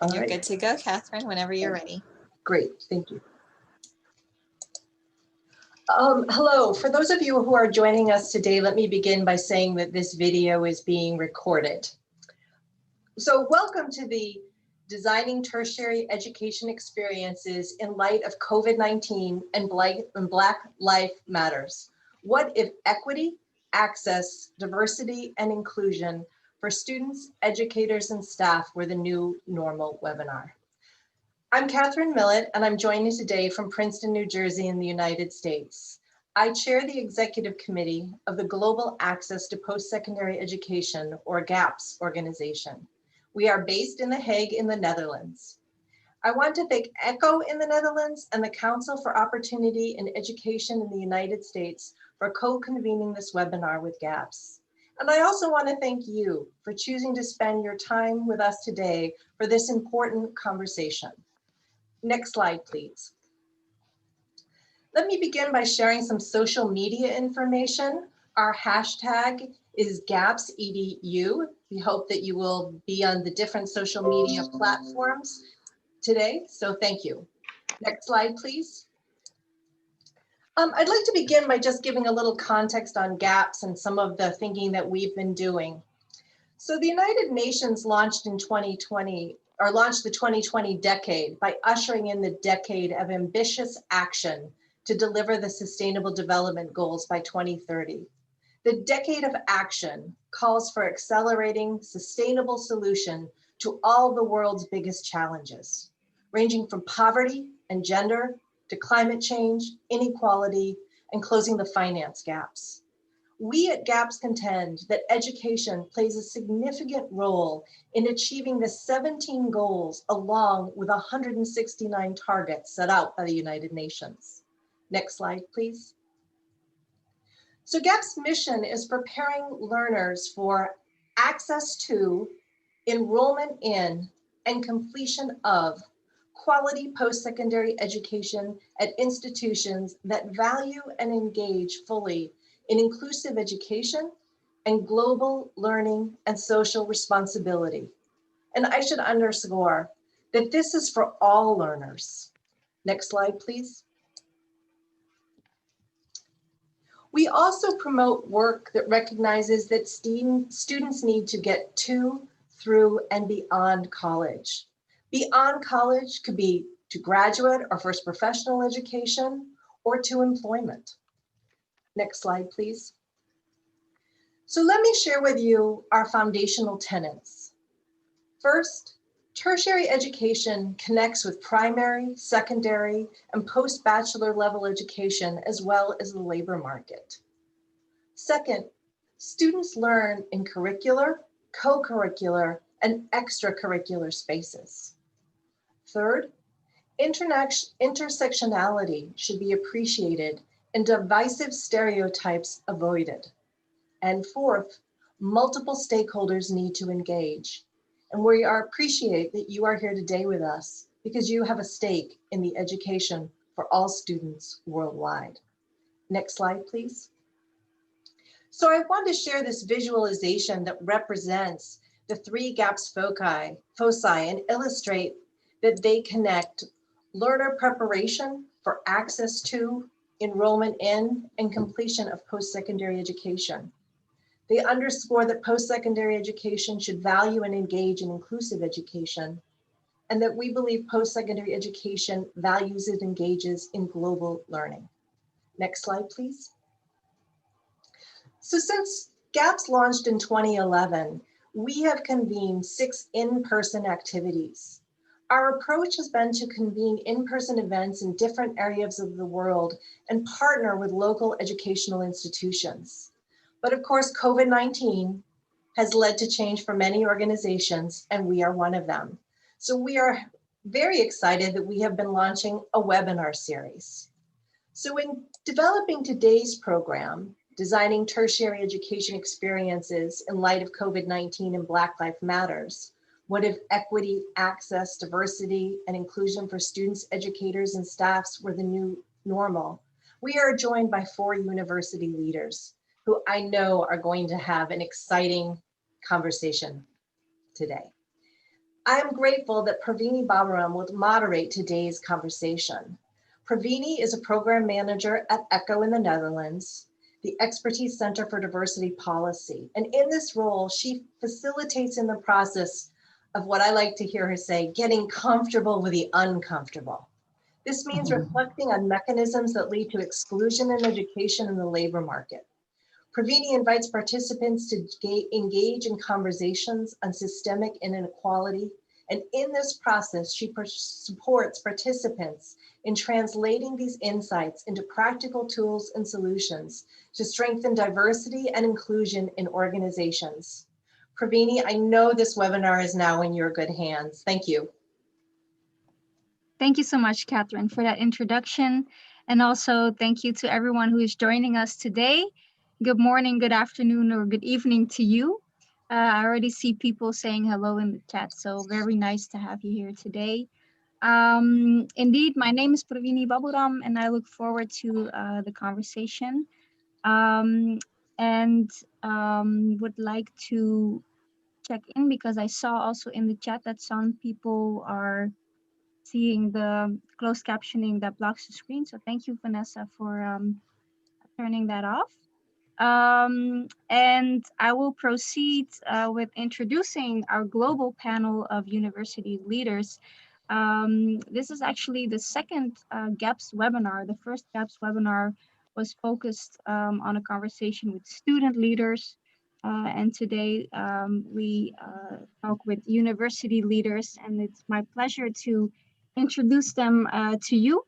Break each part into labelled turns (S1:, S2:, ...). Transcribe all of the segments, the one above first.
S1: And
S2: All
S1: you're
S2: right.
S1: good to go, Catherine, whenever you're ready.
S2: Great, thank you. Hello, for those of you who are joining us today, let me begin by saying that this video is being recorded. So welcome to the Designing Tertiary Education Experiences in Light of COVID-19 and Black Life Matters. What if equity, access, diversity, and inclusion for students, educators, and staff were the new normal webinar? I'm Catherine Millett, and I'm joining today from Princeton, New Jersey in the United States. I chair the executive committee of the Global Access to Post-Secondary Education, or GAPS organization. We are based in The Hague in the Netherlands. I want to thank ECHO in the Netherlands and the Council for Opportunity in Education in the United States for co-convening this webinar with GAPS. And I also want to thank you for choosing to spend your time with us today for this important conversation. Next slide, please. Let me begin by sharing some social media information. Our hashtag is GAPSEDU. We hope that you will be on the different social media platforms today, so thank you. Next slide, please. I'd like to begin by just giving a little context on GAPS and some of the thinking that we've been doing. So the United Nations launched in 2020, or launched the 2020 decade by ushering in the decade of ambitious action to deliver the Sustainable Development Goals by 2030. The decade of action calls for accelerating sustainable solution to all the world's biggest challenges, ranging from poverty and gender to climate change, inequality, and closing the finance gaps. We at GAPS contend that education plays a significant role in achieving the 17 goals along with 169 targets set out by the United Nations. Next slide, please. So GAPS' mission is preparing learners for access to, enrollment in, and completion of quality post-secondary education at institutions that value and engage fully in inclusive education and global learning and social responsibility. And I should underscore that this is for all learners. Next slide, please. We also promote work that recognizes that students need to get to, through, and beyond college. Beyond college could be to graduate or first professional education or to employment. Next slide, please. So let me share with you our foundational tenets. First, tertiary education connects with primary, secondary, and post-bachelor level education, as well as the labor market. Second, students learn in curricular, co-curricular, and extracurricular spaces. Third, intersectionality should be appreciated and divisive stereotypes avoided. And fourth, multiple stakeholders need to engage. And we appreciate that you are here today with us because you have a stake in the education for all students worldwide. Next slide, please. So I want to share this visualization that represents the three GAPS foci and illustrate that they connect learner preparation for access to, enrollment in, and completion of post-secondary education. They underscore that post-secondary education should value and engage in inclusive education, and that we believe post-secondary education values and engages in global learning. Next slide, please. So since GAPS launched in 2011, we have convened 6 in-person activities. Our approach has been to convene in-person events in different areas of the world and partner with local educational institutions. But of course, COVID-19 has led to change for many organizations, and we are one of them. So we are very excited that we have been launching a webinar series. So in developing today's program, Designing Tertiary Education Experiences in Light of COVID-19 and Black Life Matters, what if equity, access, diversity, and inclusion for students, educators, and staffs were the new normal? We are joined by 4 university leaders who I know are going to have an exciting conversation today. I am grateful that Pravini Baburam will moderate today's conversation. Pravini is a program manager at ECHO in the Netherlands, the Expertise Center for Diversity Policy. And in this role, she facilitates in the process of what I like to hear her say, getting comfortable with the uncomfortable. This means reflecting on mechanisms that lead to exclusion in education and the labor market. Pravini invites participants to engage in conversations on systemic inequality. And in this process, she supports participants in translating these insights into practical tools and solutions to strengthen diversity and inclusion in organizations. Pravini, I know this webinar is now in your good hands. Thank you.
S3: Thank you so much, Catherine, for that introduction. And also thank you to everyone who is joining us today. Good morning, good afternoon, or good evening to you. I already see people saying hello in the chat, so very nice to have you here today. Indeed, my name is Pravini Baburam, and I look forward to the conversation. Would like to check in because I saw also in the chat that some people are seeing the closed captioning that blocks the screen. So thank you, Vanessa, for turning that off. And I will proceed with introducing our global panel of university leaders. This is actually the second GAPS webinar. The first GAPS webinar was focused on a conversation with student leaders. And today we talk with university leaders, and it's my pleasure to introduce them to you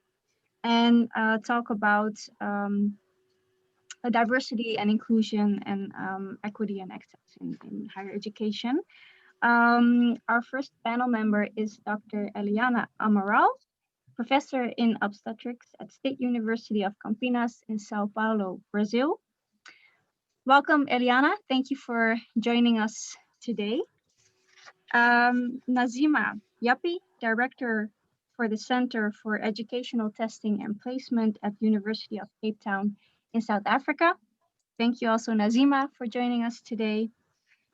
S3: and talk about diversity and inclusion and equity and access in higher education. Our first panel member is Dr. Eliana Amaral, professor in obstetrics at State University of Campinas in Sao Paulo, Brazil. Welcome, Eliana. Thank you for joining us today. Nazima Yapi, director for the Center for Educational Testing and Placement at the University of Cape Town in South Africa. Thank you also, Nazima, for joining us today.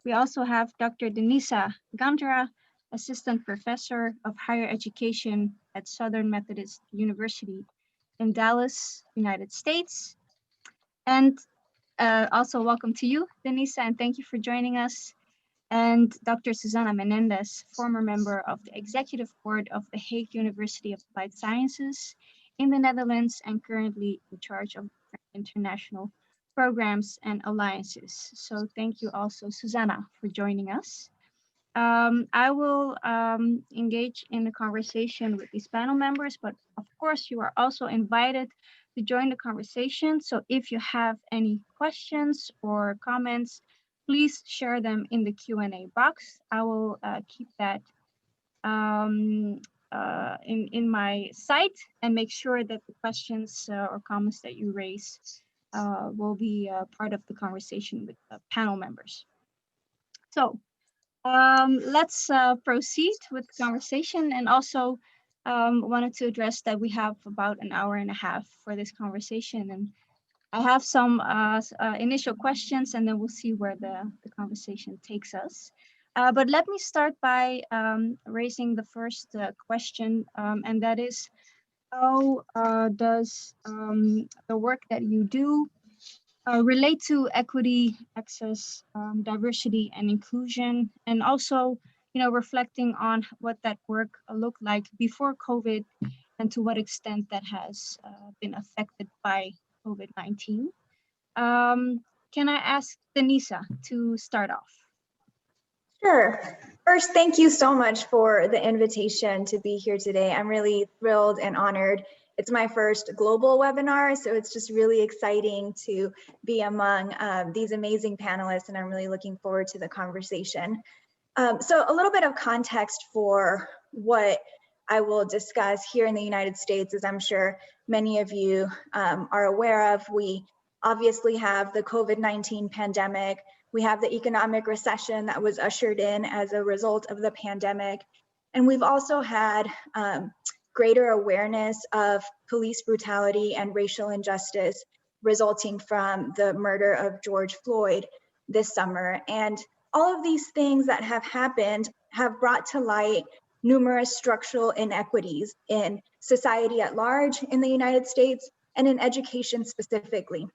S3: We also have Dr. Denisa Gandra, Assistant Professor of Higher Education at Southern Methodist University in Dallas, United States. And also welcome to you, Denisa, and thank you for joining us. And Dr. Susana Menendez, former member of the Executive Board of the Hague University of Applied Sciences in the Netherlands and currently in charge of international programs and alliances. So thank you also, Susana, for joining us. I will engage in a conversation with these panel members, but of course you are also invited to join the conversation. So if you have any questions or comments, please share them in the Q&A box. I will keep that in my site and make sure that the questions or comments that you raise will be part of the conversation with the panel members. So let's proceed with the conversation, and also wanted to address that we have about an hour and a half for this conversation, and I have some initial questions, and then we'll see where the conversation takes us. But let me start by raising the first question, and that is, how does the work that you do relate to equity, access, diversity, and inclusion, and also, reflecting on what that work looked like before COVID, and to what extent that has been affected by COVID-19. Can I ask Denisa to start off?
S4: Sure. First, thank you so much for the invitation to be here today. I'm really thrilled and honored. It's my first global webinar, so it's just really exciting to be among these amazing panelists, and I'm really looking forward to the conversation. So a little bit of context for what I will discuss here in the United States, as I'm sure many of you are aware of. We obviously have the COVID-19 pandemic. We have the economic recession that was ushered in as a result of the pandemic. And we've also had greater awareness of police brutality and racial injustice resulting from the murder of George Floyd this summer. And all of these things that have happened have brought to light numerous structural inequities in society at large in the United States and in education specifically.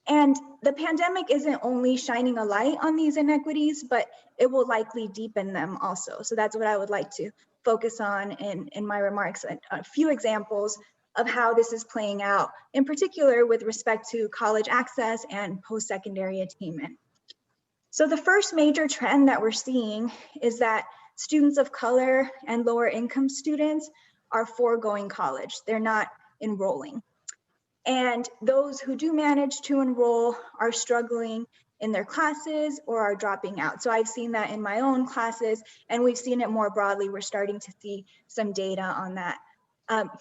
S4: And the pandemic isn't only shining a light on these inequities, but it will likely deepen them also. So that's what I would like to focus on in my remarks, a few examples of how this is playing out, in particular with respect to college access and post-secondary attainment. So the first major trend that we're seeing is that students of color and lower income students are foregoing college. They're not enrolling. And those who do manage to enroll are struggling in their classes or are dropping out. So I've seen that in my own classes, and we've seen it more broadly. We're starting to see some data on that.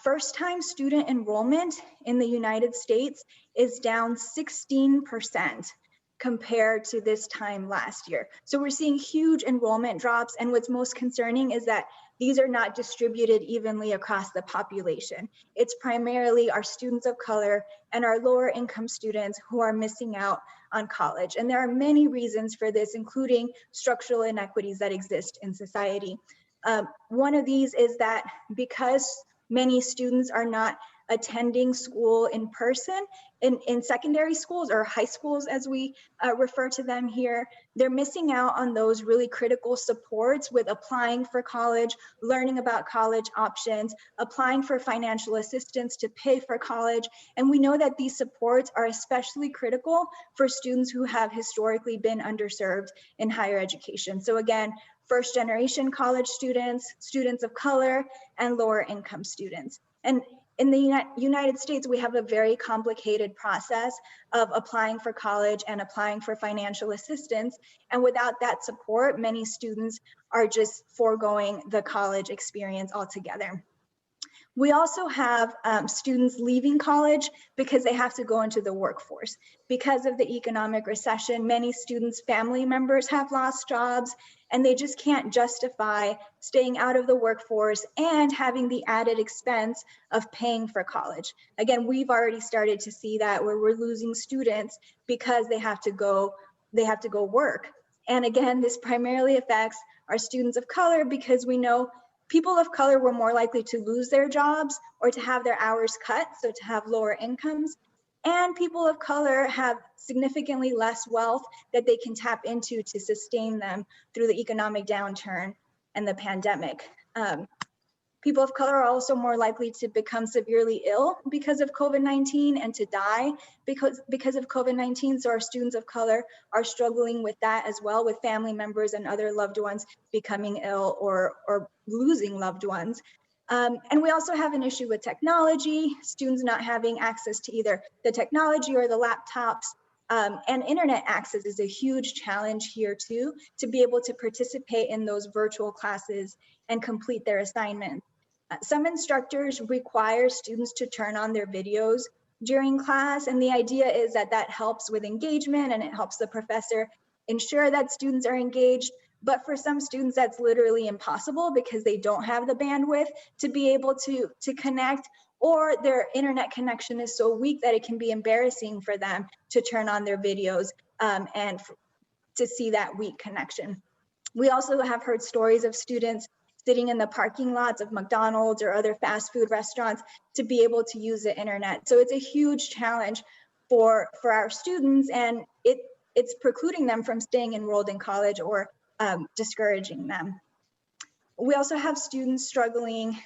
S4: First-time student enrollment in the United States is down 16% compared to this time last year. So we're seeing huge enrollment drops, and what's most concerning is that these are not distributed evenly across the population. It's primarily our students of color and our lower income students who are missing out on college. And there are many reasons for this, including structural inequities that exist in society. One of these is that because many students are not attending school in person in secondary schools or high schools, as we refer to them here, they're missing out on those really critical supports with applying for college, learning about college options, applying for financial assistance to pay for college. And we know that these supports are especially critical for students who have historically been underserved in higher education. So again, first generation college students, students of color, and lower income students. And in the United States, we have a very complicated process of applying for college and applying for financial assistance. And without that support, many students are just foregoing the college experience altogether. We also have students leaving college because they have to go into the workforce. Because of the economic recession, many students' family members have lost jobs, and they just can't justify staying out of the workforce and having the added expense of paying for college. Again, we've already started to see that where we're losing students because they have to go work. And again, this primarily affects our students of color because we know people of color were more likely to lose their jobs or to have their hours cut, so to have lower incomes. And people of color have significantly less wealth that they can tap into to sustain them through the economic downturn and the pandemic. People of color are also more likely to become severely ill because of COVID-19 and to die because of COVID-19. So our students of color are struggling with that as well, with family members and other loved ones becoming ill or losing loved ones. And we also have an issue with technology, students not having access to either the technology or the laptops. And internet access is a huge challenge here too, to be able to participate in those virtual classes and complete their assignments. Some instructors require students to turn on their videos during class, and the idea is that that helps with engagement and it helps the professor ensure that students are engaged. But for some students, that's literally impossible because they don't have the bandwidth to be able to connect, or their internet connection is so weak that it can be embarrassing for them to turn on their videos and to see that weak connection. We also have heard stories of students sitting in the parking lots of McDonald's or other fast food restaurants to be able to use the internet. So it's a huge challenge for our students, and it's precluding them from staying enrolled in college or discouraging them. We also have students struggling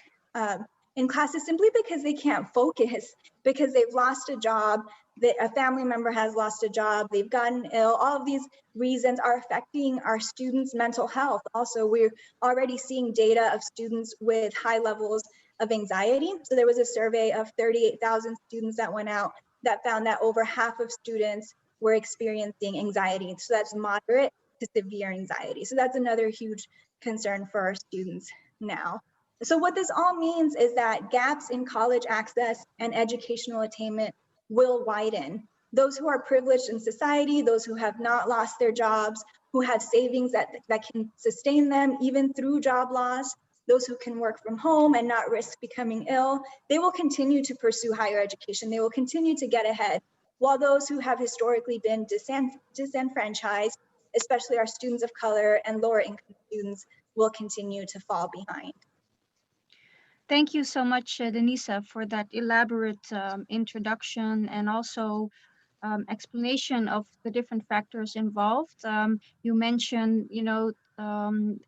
S4: in classes simply because they can't focus, because they've lost a job, that a family member has lost a job, they've gotten ill. All of these reasons are affecting our students' mental health. Also, we're already seeing data of students with high levels of anxiety. So there was a survey of 38,000 students that went out that found that over half of students were experiencing anxiety. So that's moderate to severe anxiety. So that's another huge concern for our students now. So what this all means is that gaps in college access and educational attainment will widen. Those who are privileged in society, those who have not lost their jobs, who have savings that can sustain them even through job loss, those who can work from home and not risk becoming ill, they will continue to pursue higher education. They will continue to get ahead, while those who have historically been disenfranchised especially our students of color and lower income students, will continue to fall behind.
S3: Thank you so much, Denisa, for that elaborate introduction and also explanation of the different factors involved. You mentioned,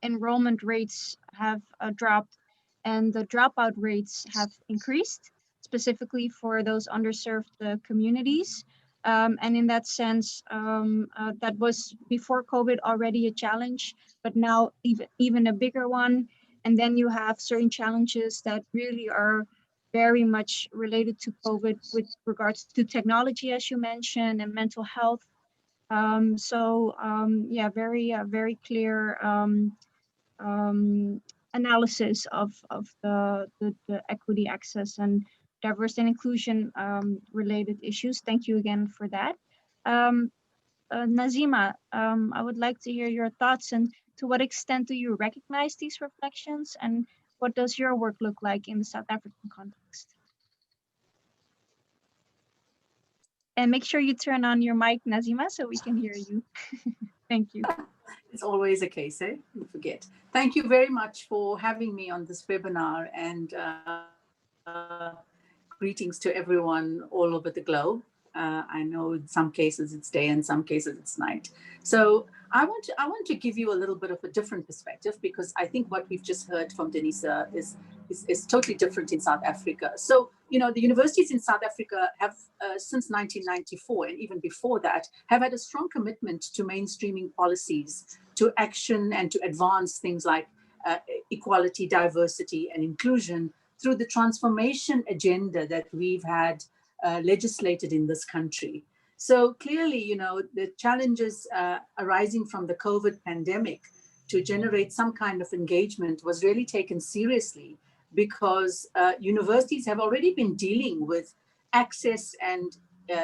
S3: enrollment rates have dropped and the dropout rates have increased, specifically for those underserved communities. And in that sense, that was before COVID already a challenge, but now even a bigger one. And then you have certain challenges that really are very much related to COVID with regards to technology, as you mentioned, and mental health. Yeah, very clear analysis of the equity, access, and diversity and inclusion related issues. Thank you again for that. Nazima, I would like to hear your thoughts, and to what extent do you recognize these reflections, and what does your work look like in the South African context? And make sure you turn on your mic, Nazima, so we can hear you. Thank you.
S5: It's always a case, eh? You forget. Thank you very much for having me on this webinar, and greetings to everyone all over the globe. I know in some cases it's day, in some cases it's night. So I want to give you a little bit of a different perspective, because I think what we've just heard from Denisa is totally different in South Africa. So, the universities in South Africa have, since 1994, and even before that, have had a strong commitment to mainstreaming policies, to action and to advance things like equality, diversity, and inclusion through the transformation agenda that we've had legislated in this country. So clearly, the challenges arising from the COVID pandemic to generate some kind of engagement was really taken seriously, because universities have already been dealing with access and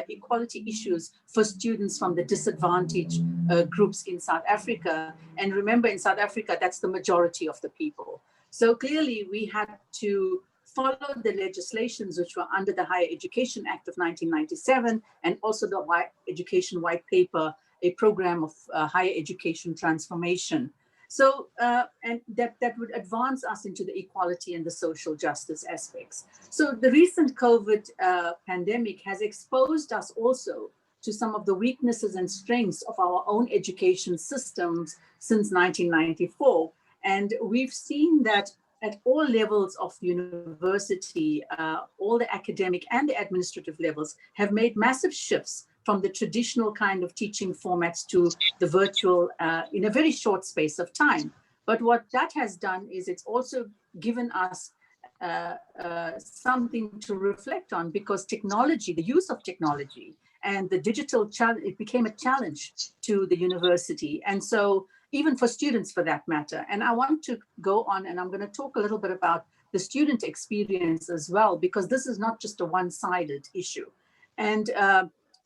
S5: equality issues for students from the disadvantaged groups in South Africa. And remember, in South Africa, that's the majority of the people. So clearly we had to follow the legislations which were under the Higher Education Act of 1997, and also the Education White Paper, a program of higher education transformation. So, and that would advance us into the equality and the social justice aspects. So the recent COVID pandemic has exposed us also to some of the weaknesses and strengths of our own education systems since 1994. And we've seen that at all levels of university, all the academic and the administrative levels have made massive shifts from the traditional kind of teaching formats to the virtual in a very short space of time. But what that has done is it's also given us something to reflect on, because technology, the use of technology and the digital challenge, it became a challenge to the university. And so even for students for that matter. And I want to go on, and I'm going to talk a little bit about the student experience as well, because this is not just a one-sided issue. And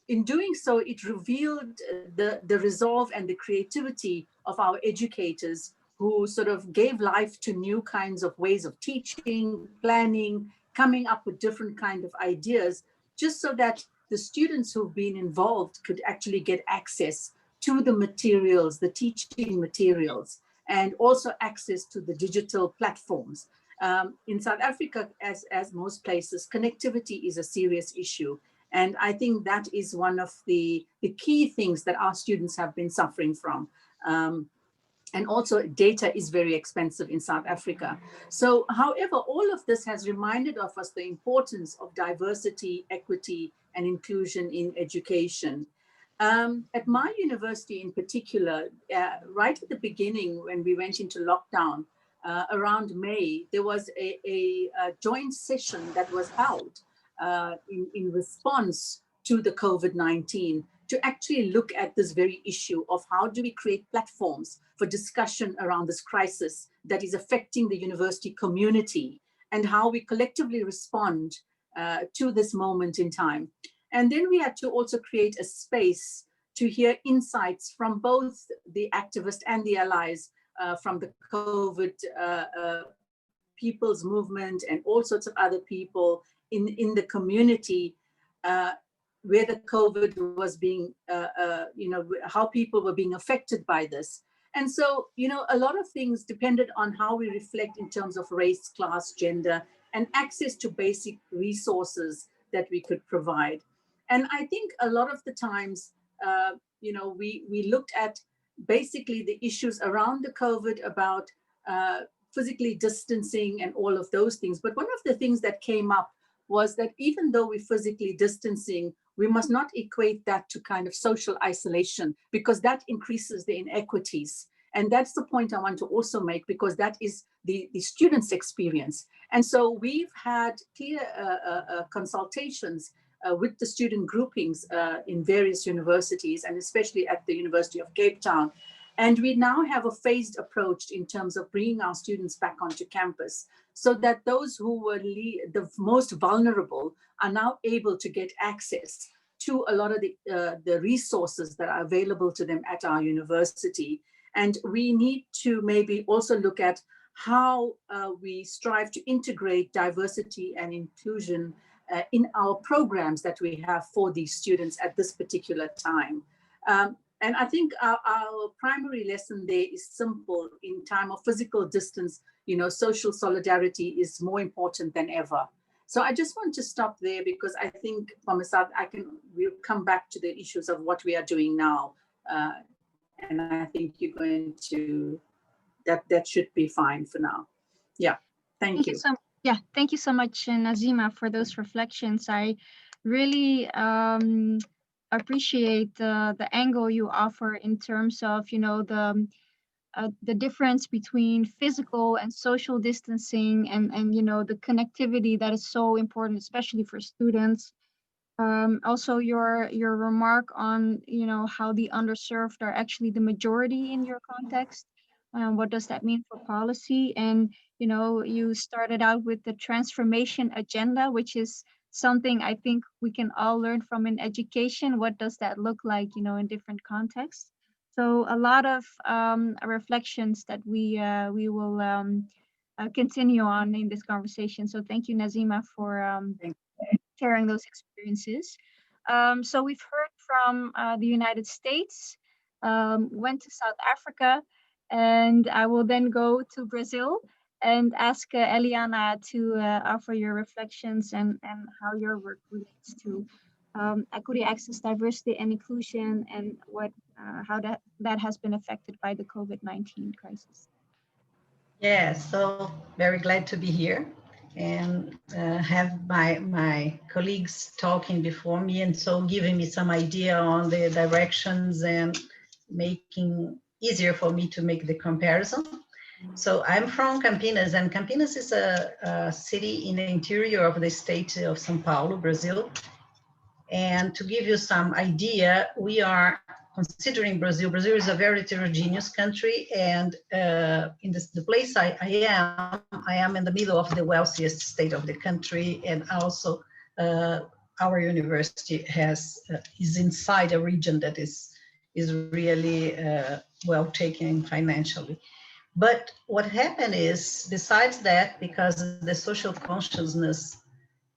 S5: in doing so, it revealed the resolve and the creativity of our educators, who sort of gave life to new kinds of ways of teaching, planning, coming up with different kind of ideas, just so that the students who've been involved could actually get access to the materials, the teaching materials, and also access to the digital platforms. In South Africa, as most places, connectivity is a serious issue. And I think that is one of the key things that our students have been suffering from. And also data is very expensive in South Africa. So, however, all of this has reminded of us the importance of diversity, equity, and inclusion in education. At my university in particular, right at the beginning when we went into lockdown, around May, there was a joint session that was held in response to the COVID-19 to actually look at this very issue of how do we create platforms for discussion around this crisis that is affecting the university community, and how we collectively respond to this moment in time. And then we had to also create a space to hear insights from both the activists and the allies from the COVID people's movement and all sorts of other people in the community where the COVID was being, how people were being affected by this. And so, a lot of things depended on how we reflect in terms of race, class, gender, and access to basic resources that we could provide. And I think a lot of the times, we looked at basically the issues around the COVID about physically distancing and all of those things. But one of the things that came up was that even though we're physically distancing, we must not equate that to kind of social isolation, because that increases the inequities. And that's the point I want to also make, because that is the students' experience. And so we've had clear consultations with the student groupings in various universities, and especially at the University of Cape Town. And we now have a phased approach in terms of bringing our students back onto campus, so that those who were the most vulnerable are now able to get access to a lot of the resources that are available to them at our university. And we need to maybe also look at how we strive to integrate diversity and inclusion in our programs that we have for these students at this particular time. And I think our primary lesson there is simple. In time of physical distance, social solidarity is more important than ever. So I just want to stop there, because I think from a side, we'll come back to the issues of what we are doing now. And I think you're going to, that should be fine for now. Yeah, thank you.
S3: Thank you so much, Nazima, for those reflections. I really appreciate the angle you offer in terms of, the difference between physical and social distancing, and the connectivity that is so important, especially for students. Also your remark on, how the underserved are actually the majority in your context. What does that mean for policy? And, you started out with the transformation agenda, which is something I think we can all learn from in education. What does that look like, in different contexts? So a lot of reflections that we will continue on in this conversation. So thank you, Nazima, for sharing those experiences. So we've heard from the United States, went to South Africa, and I will then go to Brazil and ask Eliana to offer your reflections and how your work relates to equity, access, diversity, and inclusion, and how that has been affected by the COVID-19 crisis.
S6: Yeah, so very glad to be here and have my colleagues talking before me, and so giving me some idea on the directions and making easier for me to make the comparison. So I'm from Campinas, and Campinas is a city in the interior of the state of São Paulo, Brazil. And to give you some idea, we are considering Brazil. Brazil is a very heterogeneous country, and in the place I am in the middle of the wealthiest state of the country, and also our university is inside a region that is really well taken financially. But what happened is, besides that, because the social consciousness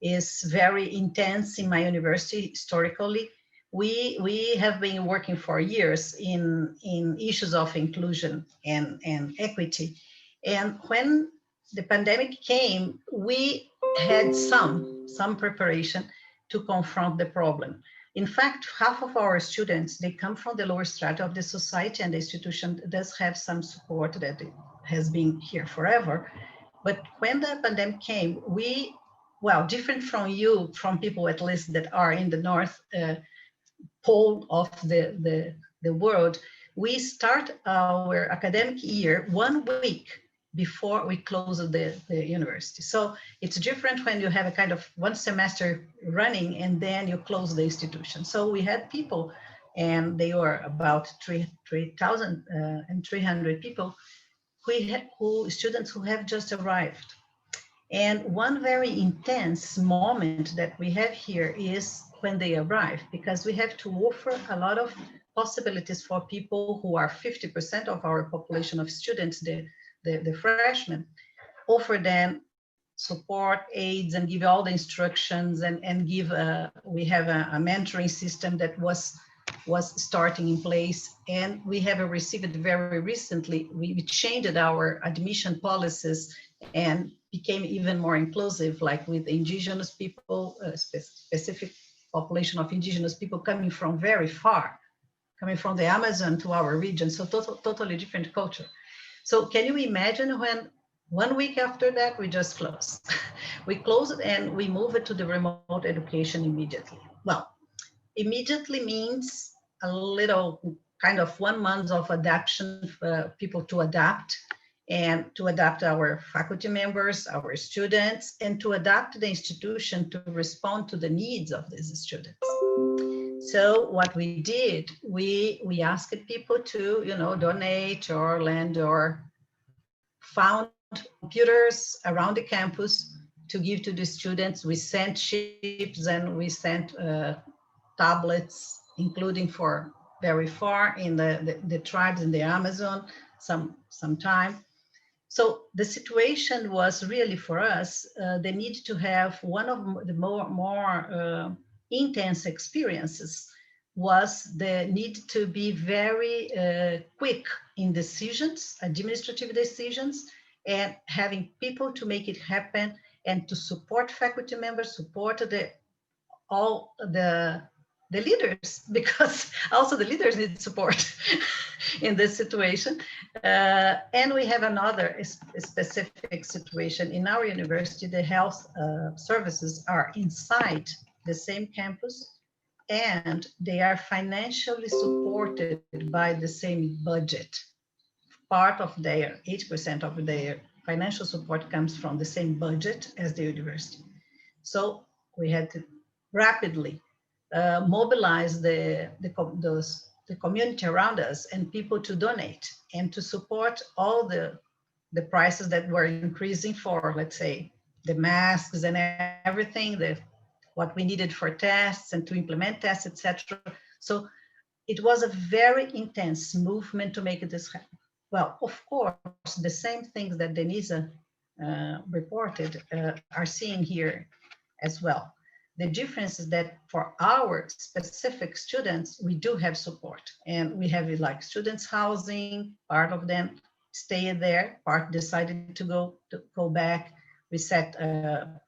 S6: is very intense in my university historically, we have been working for years in issues of inclusion and equity. And when the pandemic came, we had some preparation to confront the problem. In fact, half of our students, they come from the lower strata of the society, and the institution does have some support that has been here forever. But when the pandemic came, well, different from you, from people at least that are in the north pole of the world, we start our academic year 1 week before we close the university. So it's different when you have a kind of one semester running and then you close the institution. So we had people, and they were about 3,300 people, students who have just arrived. And one very intense moment that we have here is when they arrive, because we have to offer a lot of possibilities for people who are 50% of our population of students, the freshmen, offer them support aids and give all the instructions and give, we have a mentoring system that was starting in place. And we have received very recently, we changed our admission policies and became even more inclusive, like with indigenous people, specific population of indigenous people coming from very far, coming from the Amazon to our region. So totally different culture. So can you imagine when 1 week after that, we just closed. We closed and we moved to the remote education immediately. Well, immediately means a little kind of 1 month of adaptation for people to adapt, and to adapt our faculty members, our students, and to adapt the institution to respond to the needs of these students. So what we did, we asked people to, donate or lend or found computers around the campus to give to the students. We sent chips and we sent tablets, including for very far in the tribes in the Amazon, some time. So the situation was really for us, the need to have one of the more intense experiences was the need to be very quick in decisions, administrative decisions, and having people to make it happen and to support faculty members, support all the leaders, because also the leaders need support in this situation. And we have another specific situation. In our university, the health services are inside the same campus, and they are financially supported by the same budget. Part of their, 80% of their financial support comes from the same budget as the university. So we had to rapidly mobilize the community around us and people to donate and to support all the prices that were increasing for, let's say, the masks and everything, what we needed for tests and to implement tests, etc. So it was a very intense movement to make this happen. Well, of course, the same things that Denise reported are seen here as well. The difference is that for our specific students, we do have support, and we have like students housing. Part of them stayed there, part decided to go back. We set a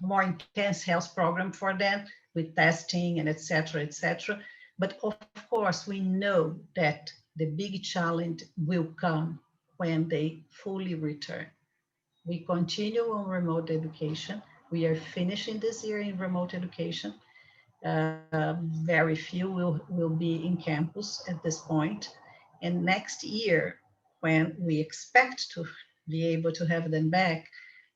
S6: more intense health program for them with testing and etc., etc. But of course, we know that the big challenge will come when they fully return. We continue on remote education. We are finishing this year in remote education. Very few will be in campus at this point. And next year, when we expect to be able to have them back,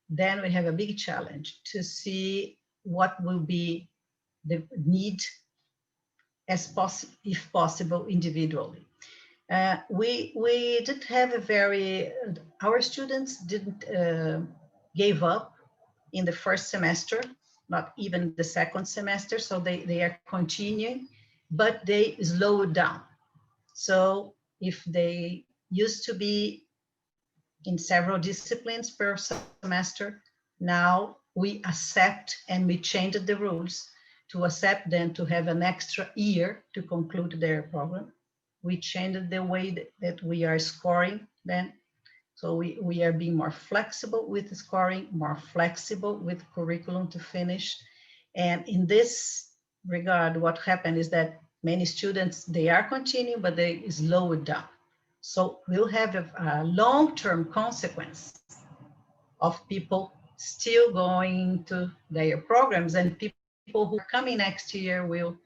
S6: then we have a big challenge to see what will be the need if possible individually. We did have our students didn't gave up in the first semester, not even the second semester, so they are continuing, but they slowed down. So if they used to be in several disciplines per semester, now we accept and we changed the rules to accept them to have an extra year to conclude their program. We changed the way that we are scoring then. So we are being more flexible with scoring, more flexible with curriculum to finish. And in this regard, what happened is that many students, they are continuing, but they slow it down. So we'll have a long-term consequence of people still going to their programs, and people who are coming next year will,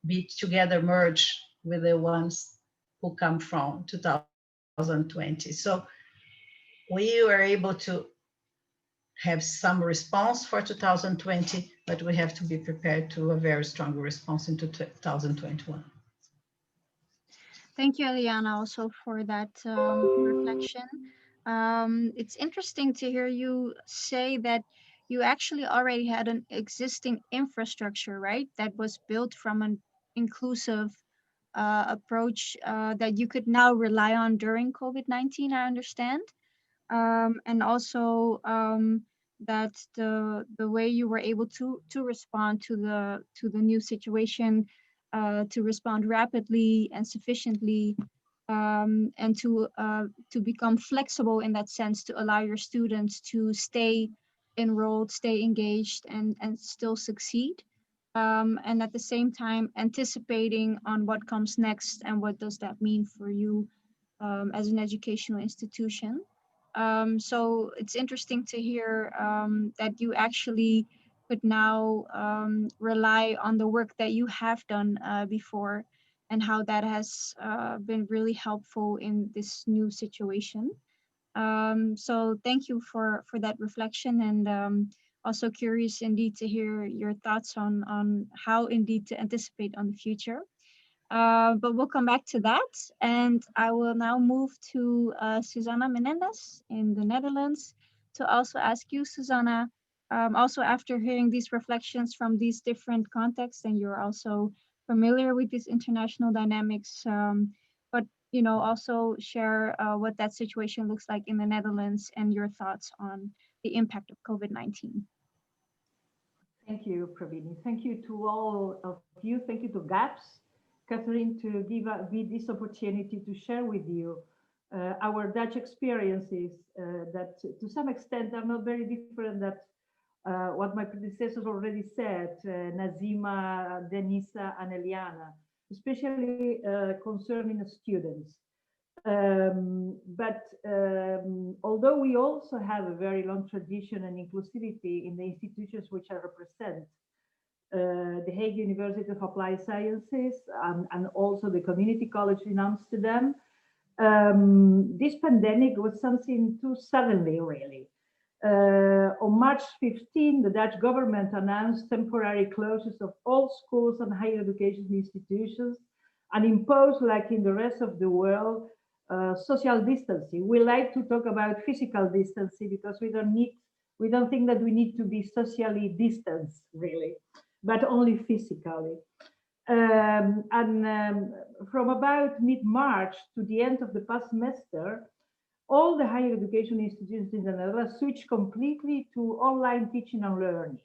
S6: be together, merge with the ones who come from 2020. So we were able to have some response for 2020, but we have to be prepared to a very strong response into 2021.
S3: Thank you, Eliana, also for that reflection. It's interesting to hear you say that you actually already had an existing infrastructure, right? That was built from an inclusive approach that you could now rely on during COVID-19, I understand. and also that the way you were able to respond to the new situation, to respond rapidly and sufficiently, and to become flexible in that sense, to allow your students to stay enrolled, stay engaged, and still succeed. And at the same time, anticipating on what comes next and what does that mean for you as an educational institution. So it's interesting to hear that you actually could now rely on the work that you have done before, and how that has been really helpful in this new situation. So thank you for that reflection, and also curious indeed to hear your thoughts on how indeed to anticipate on the future. But we'll come back to that. And I will now move to Susana Menendez in the Netherlands to also ask you, Susana, also after hearing these reflections from these different contexts, and you're also familiar with these international dynamics, but also share what that situation looks like in the Netherlands and your thoughts on the impact of COVID-19.
S7: Thank you, Pravini. Thank you to all of you. Thank you to GAPS, Catherine, to give me this opportunity to share with you our Dutch experiences that to some extent are not very different than what my predecessors already said, Nazima, Denisa, and Eliana, especially concerning students. But although we also have a very long tradition and inclusivity in the institutions which I represent, the Hague University of Applied Sciences and also the Community College in Amsterdam, this pandemic was something too suddenly, really. On March 15, the Dutch government announced temporary closures of all schools and higher education institutions and imposed, like in the rest of the world, social distancing. We like to talk about physical distancing because we don't think that we need to be socially distanced, really, but only physically. From about mid-March to the end of the past semester, all the higher education institutions in the Netherlands switched completely to online teaching and learning.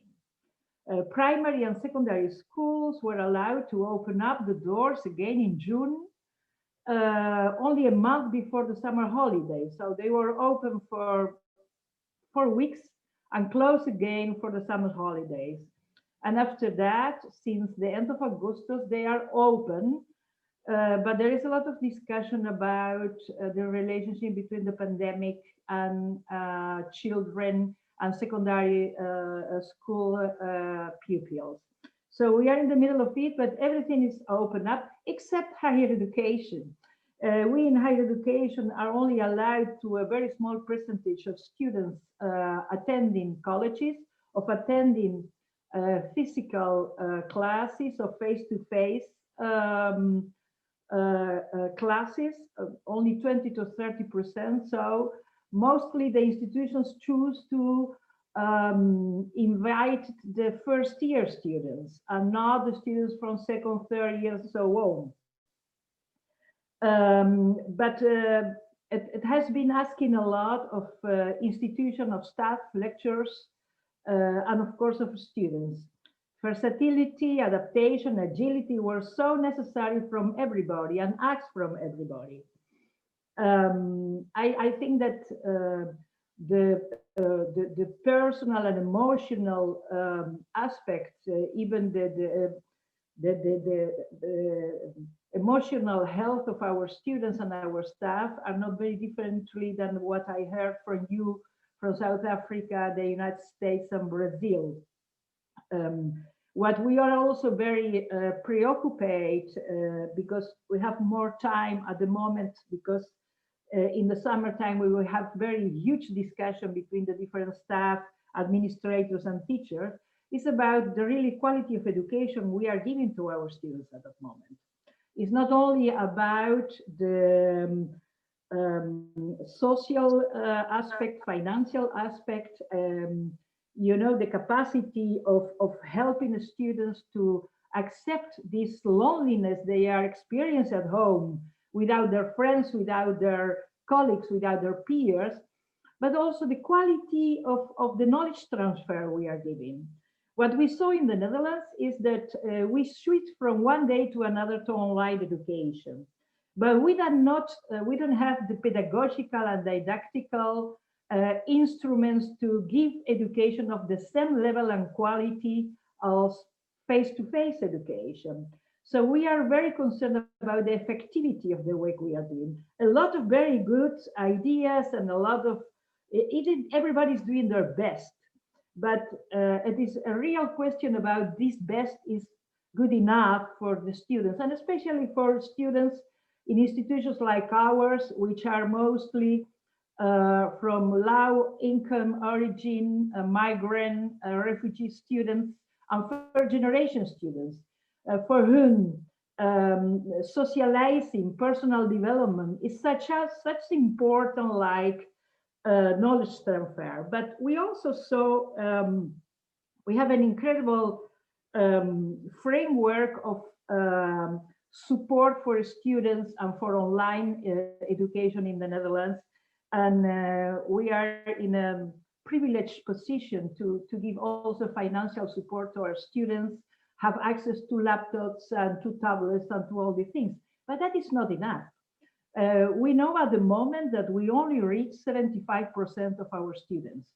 S7: Primary and secondary schools were allowed to open up the doors again in June, only a month before the summer holidays. So they were open for 4 weeks and closed again for the summer holidays. And after that, since the end of Augustus, they are open. But there is a lot of discussion about the relationship between the pandemic and children and secondary school pupils. So we are in the middle of it, but everything is open up except higher education. We in higher education are only allowed to a very small percentage of students attending colleges, of attending physical classes or face-to-face classes, only 20 to 30%. So mostly the institutions choose to invite the first year students and not the students from second, third year, so on. But it has been asking a lot of institution, of staff, lecturers, and of course of students. Versatility, adaptation, agility were so necessary from everybody and asked from everybody. I think that the personal and emotional aspects, even the emotional health of our students and our staff are not very differently than what I heard from you from South Africa, the United States, and Brazil. What we are also very preoccupied because we have more time at the moment, because in the summertime we will have very huge discussion between the different staff, administrators, and teachers, is about the really quality of education we are giving to our students at that moment. It's not only about the social aspect, financial aspect, you know, the capacity of helping the students to accept this loneliness they are experiencing at home without their friends, without their colleagues, without their peers, but also the quality of the knowledge transfer we are giving. What we saw in the Netherlands is that we switched from one day to another to online education, but we don't have the pedagogical and didactical instruments to give education of the same level and quality as face-to-face education. So we are very concerned about the effectivity of the work we are doing. A lot of very good ideas and a lot of, everybody's doing their best, but it is a real question about this best is good enough for the students, and especially for students in institutions like ours, which are mostly from low income origin, migrant, refugee students, and first generation students, for whom socializing, personal development is such important like knowledge transfer. But we also saw we have an incredible framework of support for students and for online education in the Netherlands. And we are in a privileged position to give also financial support to our students, have access to laptops and to tablets and to all the things. But that is not enough. We know at the moment that we only reach 75% of our students.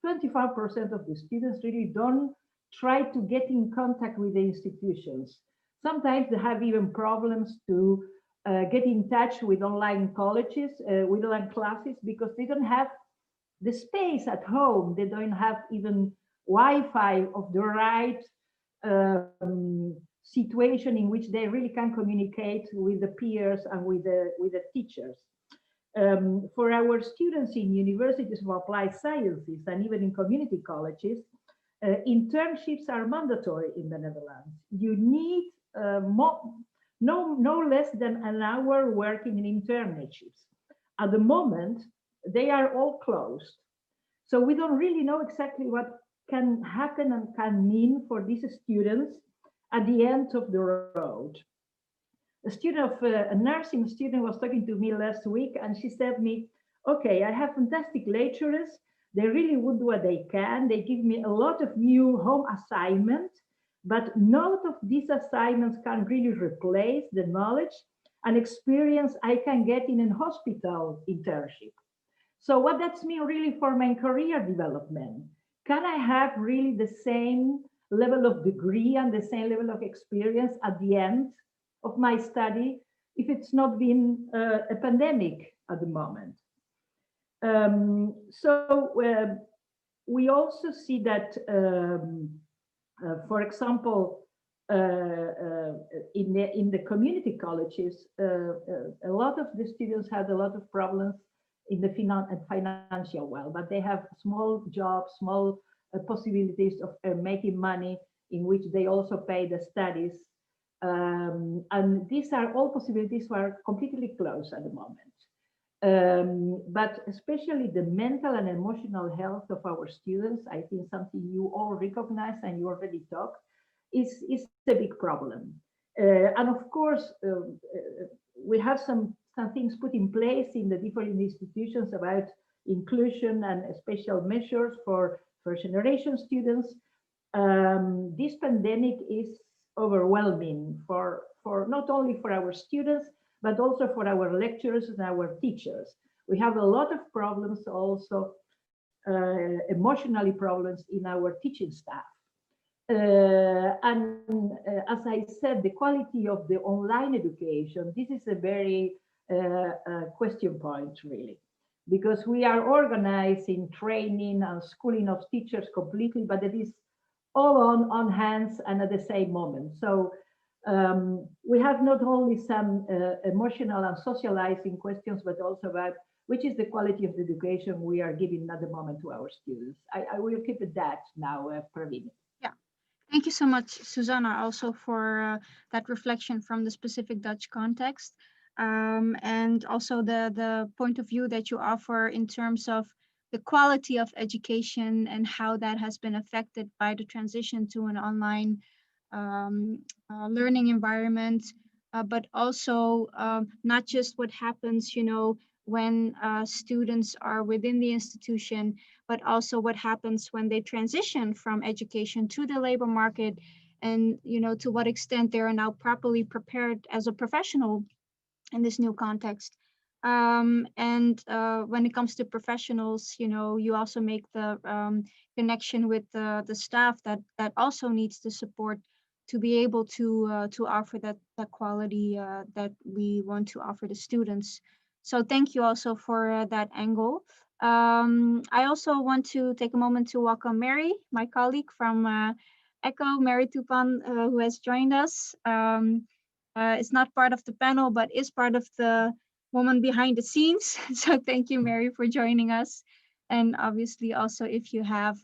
S7: 25% of the students really don't try to get in contact with the institutions. Sometimes they have even problems to get in touch with online colleges, with online classes, because they don't have the space at home. They don't have even Wi-Fi of the right situation in which they really can communicate with the peers and with the teachers. For our students in universities of applied sciences and even in community colleges, internships are mandatory in the Netherlands. You need no less than an hour working in internships. At the moment, they are all closed. So we don't really know exactly what can happen and can mean for these students at the end of the road. A nursing student was talking to me last week, and she said to me, okay, I have fantastic lecturers. They really would do what they can. They give me a lot of new home assignments, but none of these assignments can really replace the knowledge and experience I can get in a hospital internship. So what that's mean really for my career development? Can I have really the same level of degree and the same level of experience at the end of my study if it's not been a pandemic at the moment? We also see that, for example, in the community colleges, a lot of the students had a lot of problems in the financial world, but they have small jobs, small possibilities of making money in which they also pay the studies. And these are all possibilities who are completely closed at the moment. But especially the mental and emotional health of our students, I think something you all recognize and you already talked, is a big problem. And of course, we have some things put in place in the different institutions about inclusion and special measures for first generation students. This pandemic is overwhelming for not only for our students, but also for our lecturers and our teachers. We have a lot of problems also, emotionally problems in our teaching staff. As I said, the quality of the online education, this is a very question point really, because we are organizing training and schooling of teachers completely, but it is all on hands and at the same moment. So we have not only some emotional and socializing questions, but also about which is the quality of the education we are giving at the moment to our students. I will keep it that now, Praveen.
S3: Yeah, thank you so much, Susana, also for that reflection from the specific Dutch context. And also the point of view that you offer in terms of the quality of education and how that has been affected by the transition to an online learning environment, but also not just what happens, when students are within the institution, but also what happens when they transition from education to the labor market, and to what extent they are now properly prepared as a professional in this new context. And when it comes to professionals, you also make the connection with the staff that also needs the support to be able to offer that quality that we want to offer the students. So thank you also for that angle. I also want to take a moment to welcome Mary, my colleague from ECHO, Mary Tupan, who has joined us. Is not part of the panel, but is part of the woman behind the scenes. So thank you, Mary, for joining us. And obviously also, if you have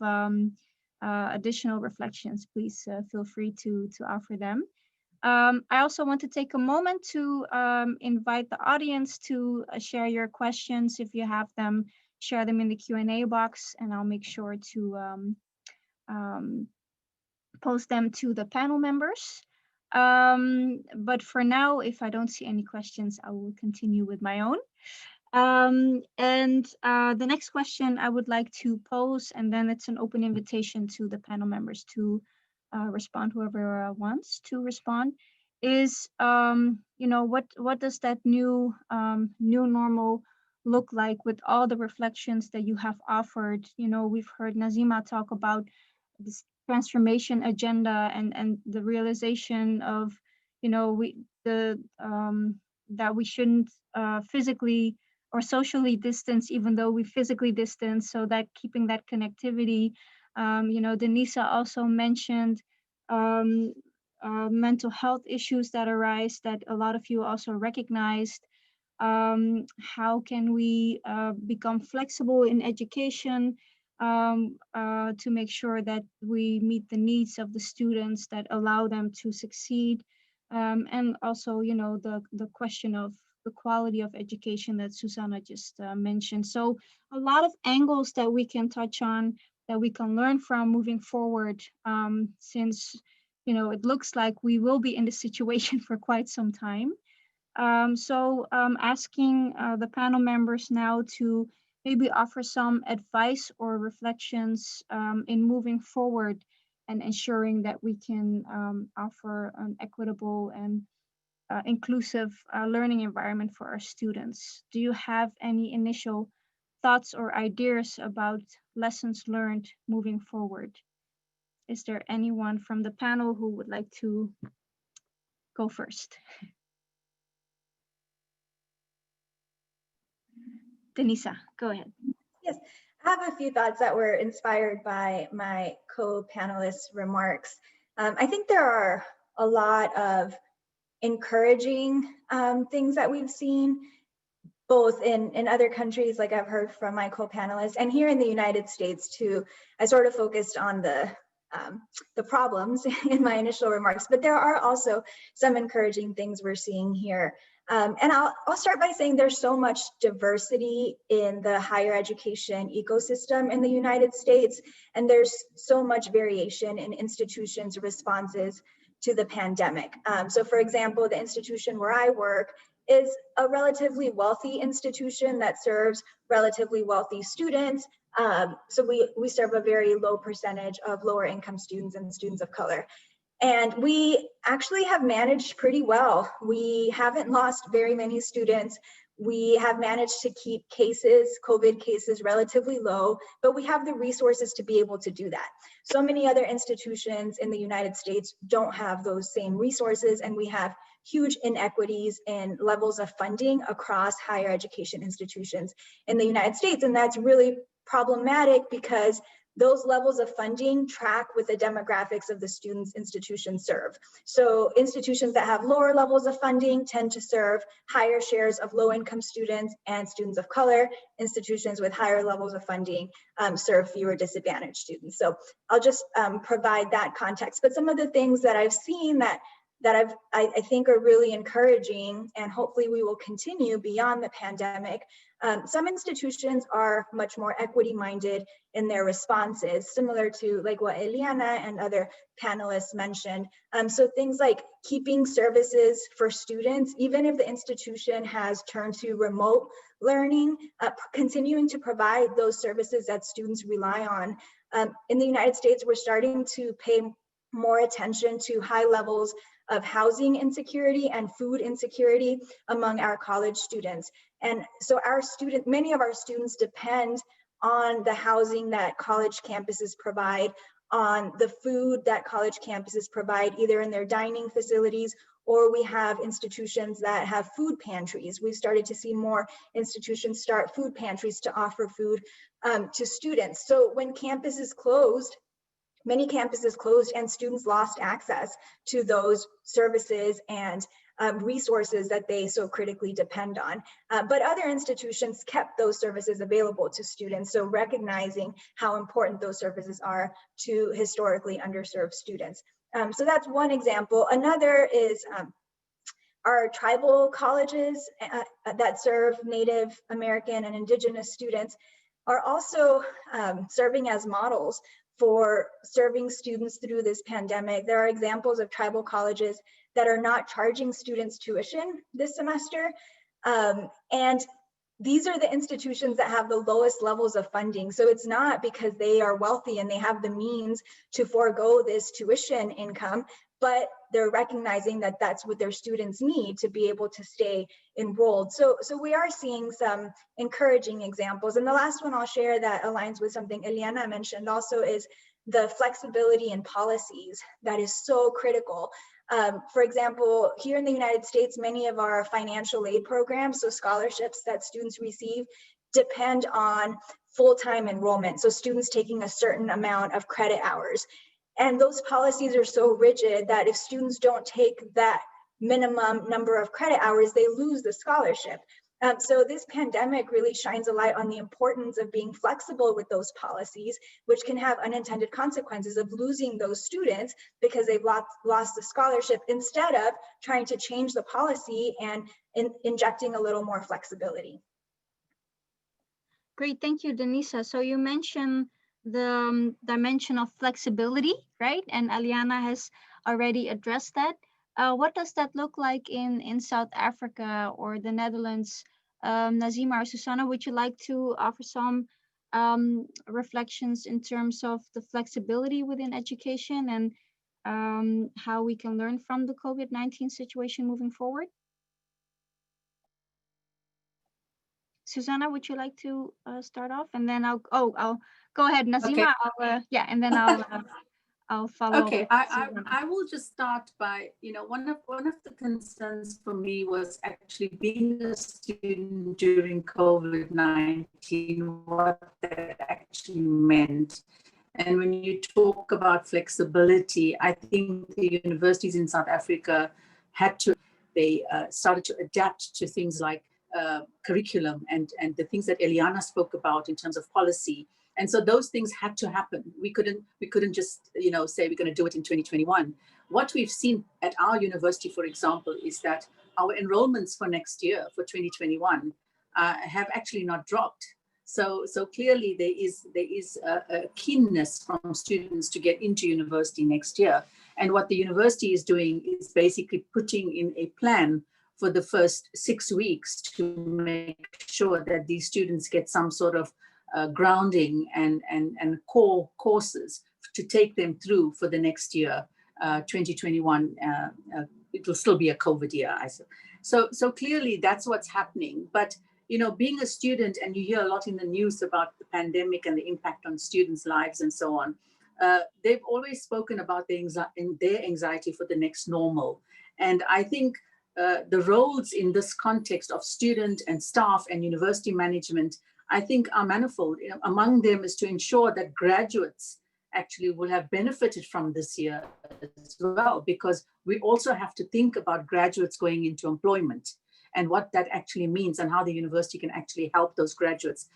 S3: additional reflections, please feel free to offer them. I also want to take a moment to invite the audience to share your questions. If you have them, share them in the Q&A box, and I'll make sure to post them to the panel members. But for now, if I don't see any questions, I will continue with my own. And the next question I would like to pose, and then it's an open invitation to the panel members to respond, whoever wants to respond, is what does that new normal look like with all the reflections that you have offered? We've heard Nazima talk about this transformation agenda and the realization of that we shouldn't physically or socially distance, even though we physically distance, so that keeping that connectivity. Denisa also mentioned mental health issues that arise that a lot of you also recognized. How can we become flexible in education to make sure that we meet the needs of the students that allow them to succeed, and also the question of the quality of education that Susana just mentioned. So a lot of angles that we can touch on, that we can learn from moving forward, since it looks like we will be in this situation for quite some time. So asking the panel members now to maybe offer some advice or reflections in moving forward and ensuring that we can offer an equitable and inclusive learning environment for our students. Do you have any initial thoughts or ideas about lessons learned moving forward? Is there anyone from the panel who would like to go first? Denisa, go ahead.
S4: Yes, I have a few thoughts that were inspired by my co-panelists' remarks. I think there are a lot of encouraging things that we've seen, both in other countries, like I've heard from my co-panelists, and here in the United States too. I sort of focused on the problems in my initial remarks, but there are also some encouraging things we're seeing here. And I'll start by saying there's so much diversity in the higher education ecosystem in the United States, and there's so much variation in institutions' responses to the pandemic. So for example, the institution where I work is a relatively wealthy institution that serves relatively wealthy students. So we serve a very low percentage of lower income students and students of color. And we actually have managed pretty well. We haven't lost very many students. We have managed to keep cases, COVID cases, relatively low, but we have the resources to be able to do that. So many other institutions in the United States don't have those same resources, and we have huge inequities in levels of funding across higher education institutions in the United States. And that's really problematic because those levels of funding track with the demographics of the students institutions serve. So institutions that have lower levels of funding tend to serve higher shares of low-income students and students of color. Institutions with higher levels of funding serve fewer disadvantaged students. So I'll just provide that context. But some of the things that I've seen that I think are really encouraging, and hopefully we will continue beyond the pandemic. Some institutions are much more equity-minded in their responses, similar to like what Eliana and other panelists mentioned. So things like keeping services for students, even if the institution has turned to remote learning, continuing to provide those services that students rely on. In the United States, we're starting to pay more attention to high levels of housing insecurity and food insecurity among our college students. And so many of our students depend on the housing that college campuses provide, on the food that college campuses provide, either in their dining facilities, or we have institutions that have food pantries. We've started to see more institutions start food pantries to offer food to students. So when campuses closed, many campuses closed and students lost access to those services and resources that they so critically depend on. But other institutions kept those services available to students, so recognizing how important those services are to historically underserved students. So that's one example. Another is our tribal colleges that serve Native American and Indigenous students are also serving as models for serving students through this pandemic. There are examples of tribal colleges that are not charging students tuition this semester. And these are the institutions that have the lowest levels of funding. So it's not because they are wealthy and they have the means to forego this tuition income, but they're recognizing that that's what their students need to be able to stay enrolled. So we are seeing some encouraging examples. And the last one I'll share that aligns with something Eliana mentioned also is the flexibility in policies that is so critical. For example, here in the United States, many of our financial aid programs, so scholarships that students receive, depend on full-time enrollment. So students taking a certain amount of credit hours. And those policies are so rigid that if students don't take that minimum number of credit hours, they lose the scholarship. So this pandemic really shines a light on the importance of being flexible with those policies, which can have unintended consequences of losing those students because they've lost the scholarship, instead of trying to change the policy and injecting a little more flexibility.
S3: Great, thank you, Denisa. So you mentioned the dimension of flexibility, right? And Aliana has already addressed that. What does that look like in South Africa or the Netherlands? Nazima or Susana, would you like to offer some reflections in terms of the flexibility within education and how we can learn from the COVID-19 situation moving forward? Susana, would you like to start off? And then I'll go ahead, Nazima.
S5: Okay.
S3: And then I'll follow.
S5: Okay, I will just start by, one of the concerns for me was actually being a student during COVID-19, what that actually meant. And when you talk about flexibility, I think the universities in South Africa they started to adapt to things like curriculum and the things that Eliana spoke about in terms of policy. And so those things had to happen. We couldn't just, say we're going to do it in 2021. What we've seen at our university, for example, is that our enrollments for next year, for 2021, have actually not dropped. So clearly there is a keenness from students to get into university next year. And what the university is doing is basically putting in a plan for the first 6 weeks to make sure that these students get some sort of grounding and core courses to take them through for the next year, 2021. It will still be a COVID year, I suppose. So clearly that's what's happening. But being a student, and you hear a lot in the news about the pandemic and the impact on students' lives and so on, they've always spoken about their anxiety for the next normal. And I think the roles in this context of student and staff and university management, I think, are manifold. Among them is to ensure that graduates actually will have benefited from this year as well, because we also have to think about graduates going into employment and what that actually means and how the university can actually help those graduates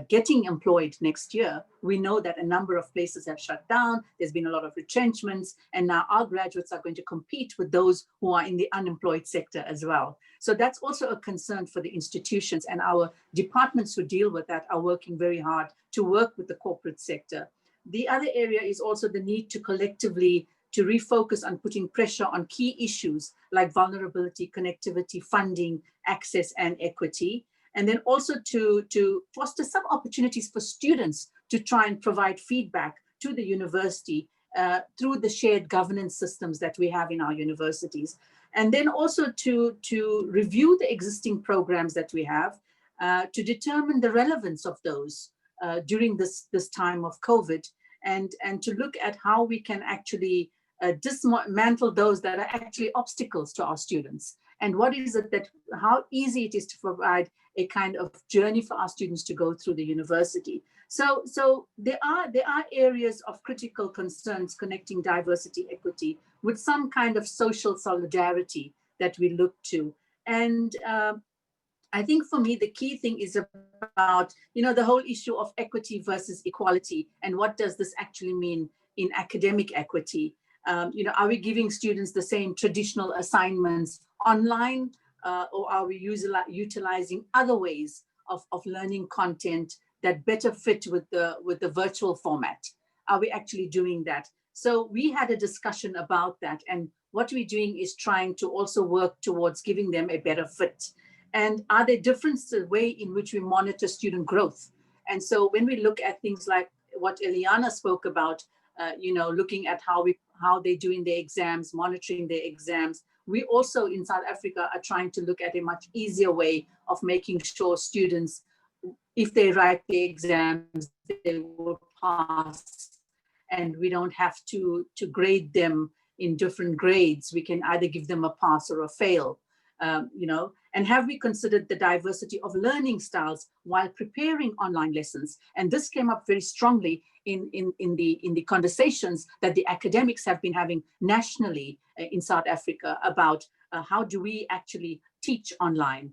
S5: getting employed next year. We know that a number of places have shut down. There's been a lot of retrenchments, and now our graduates are going to compete with those who are in the unemployed sector as well. So that's also a concern for the institutions, and our departments who deal with that are working very hard to work with the corporate sector. The other area is also the need to collectively to refocus on putting pressure on key issues like vulnerability, connectivity, funding, access, and equity. And then also to foster some opportunities for students to try and provide feedback to the university through the shared governance systems that we have in our universities. And then also to review the existing programs that we have to determine the relevance of those during this time of COVID, and to look at how we can actually dismantle those that are actually obstacles to our students. And what is it that, how easy it is to provide a kind of journey for our students to go through the university. So there are areas of critical concerns connecting diversity, equity with some kind of social solidarity that we look to. And I think for me, the key thing is about, the whole issue of equity versus equality, and what does this actually mean in academic equity? Are we giving students the same traditional assignments online, or are we utilizing other ways of learning content that better fit with the virtual format? Are we actually doing that? So we had a discussion about that, and what we're doing is trying to also work towards giving them a better fit. And are there differences in the way in which we monitor student growth? And so when we look at things like what Eliana spoke about, looking at how they're doing their exams, monitoring their exams, we also in South Africa are trying to look at a much easier way of making sure students, if they write the exams, they will pass, and we don't have to grade them in different grades. We can either give them a pass or a fail, And have we considered the diversity of learning styles while preparing online lessons? And this came up very strongly in the conversations that the academics have been having nationally in South Africa about how do we actually teach online?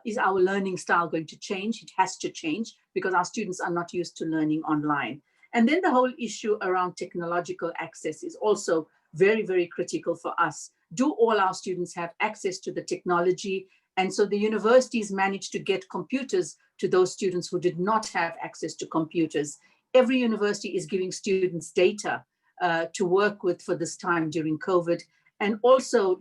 S5: Is our learning style going to change? It has to change because our students are not used to learning online. And then the whole issue around technological access is also very, very critical for us. Do all our students have access to the technology? And so the universities managed to get computers to those students who did not have access to computers. Every university is giving students data to work with for this time during COVID. And also,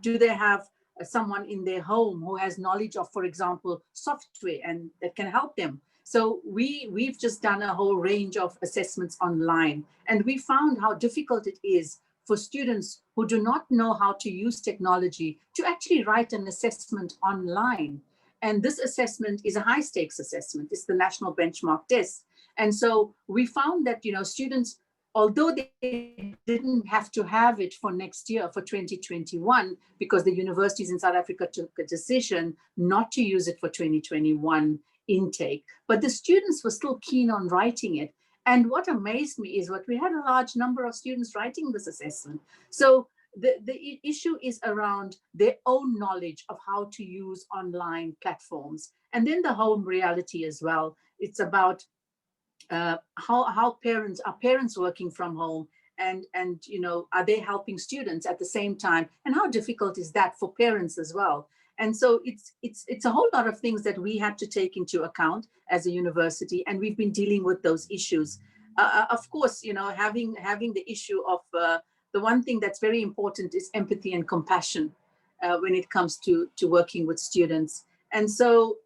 S5: do they have someone in their home who has knowledge of, for example, software and that can help them? So we've just done a whole range of assessments online, and we found how difficult it is for students who do not know how to use technology to actually write an assessment online. And this assessment is a high stakes assessment. It's the national benchmark test. And so we found that, students, although they didn't have to have it for next year, for 2021, because the universities in South Africa took a decision not to use it for 2021 intake, but the students were still keen on writing it. And what amazed me is we had a large number of students writing this assessment. So the issue is around their own knowledge of how to use online platforms. And then the home reality as well. It's about how parents working from home, and are they helping students at the same time? And how difficult is that for parents as well? And so it's a whole lot of things that we had to take into account as a university, and we've been dealing with those issues. Of course, having the issue of the one thing that's very important is empathy and compassion when it comes to working with students. And so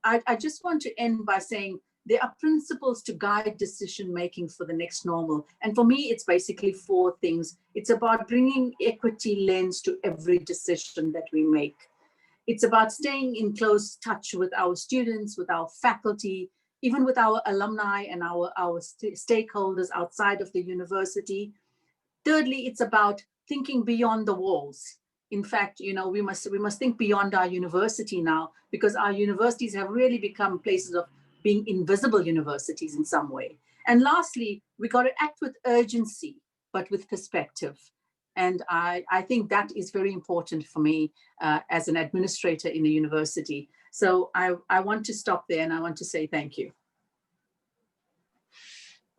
S5: I just want to end by saying there are principles to guide decision making for the next normal. And for me, it's basically 4 things. It's about bringing equity lens to every decision that we make. It's about staying in close touch with our students, with our faculty, even with our alumni and our stakeholders outside of the university. Thirdly, it's about thinking beyond the walls. In fact, we must think beyond our university now, because our universities have really become places of being invisible universities in some way. And lastly, we got to act with urgency, but with perspective. And I think that is very important for me as an administrator in a university. So I want to stop there, and I want to say thank you.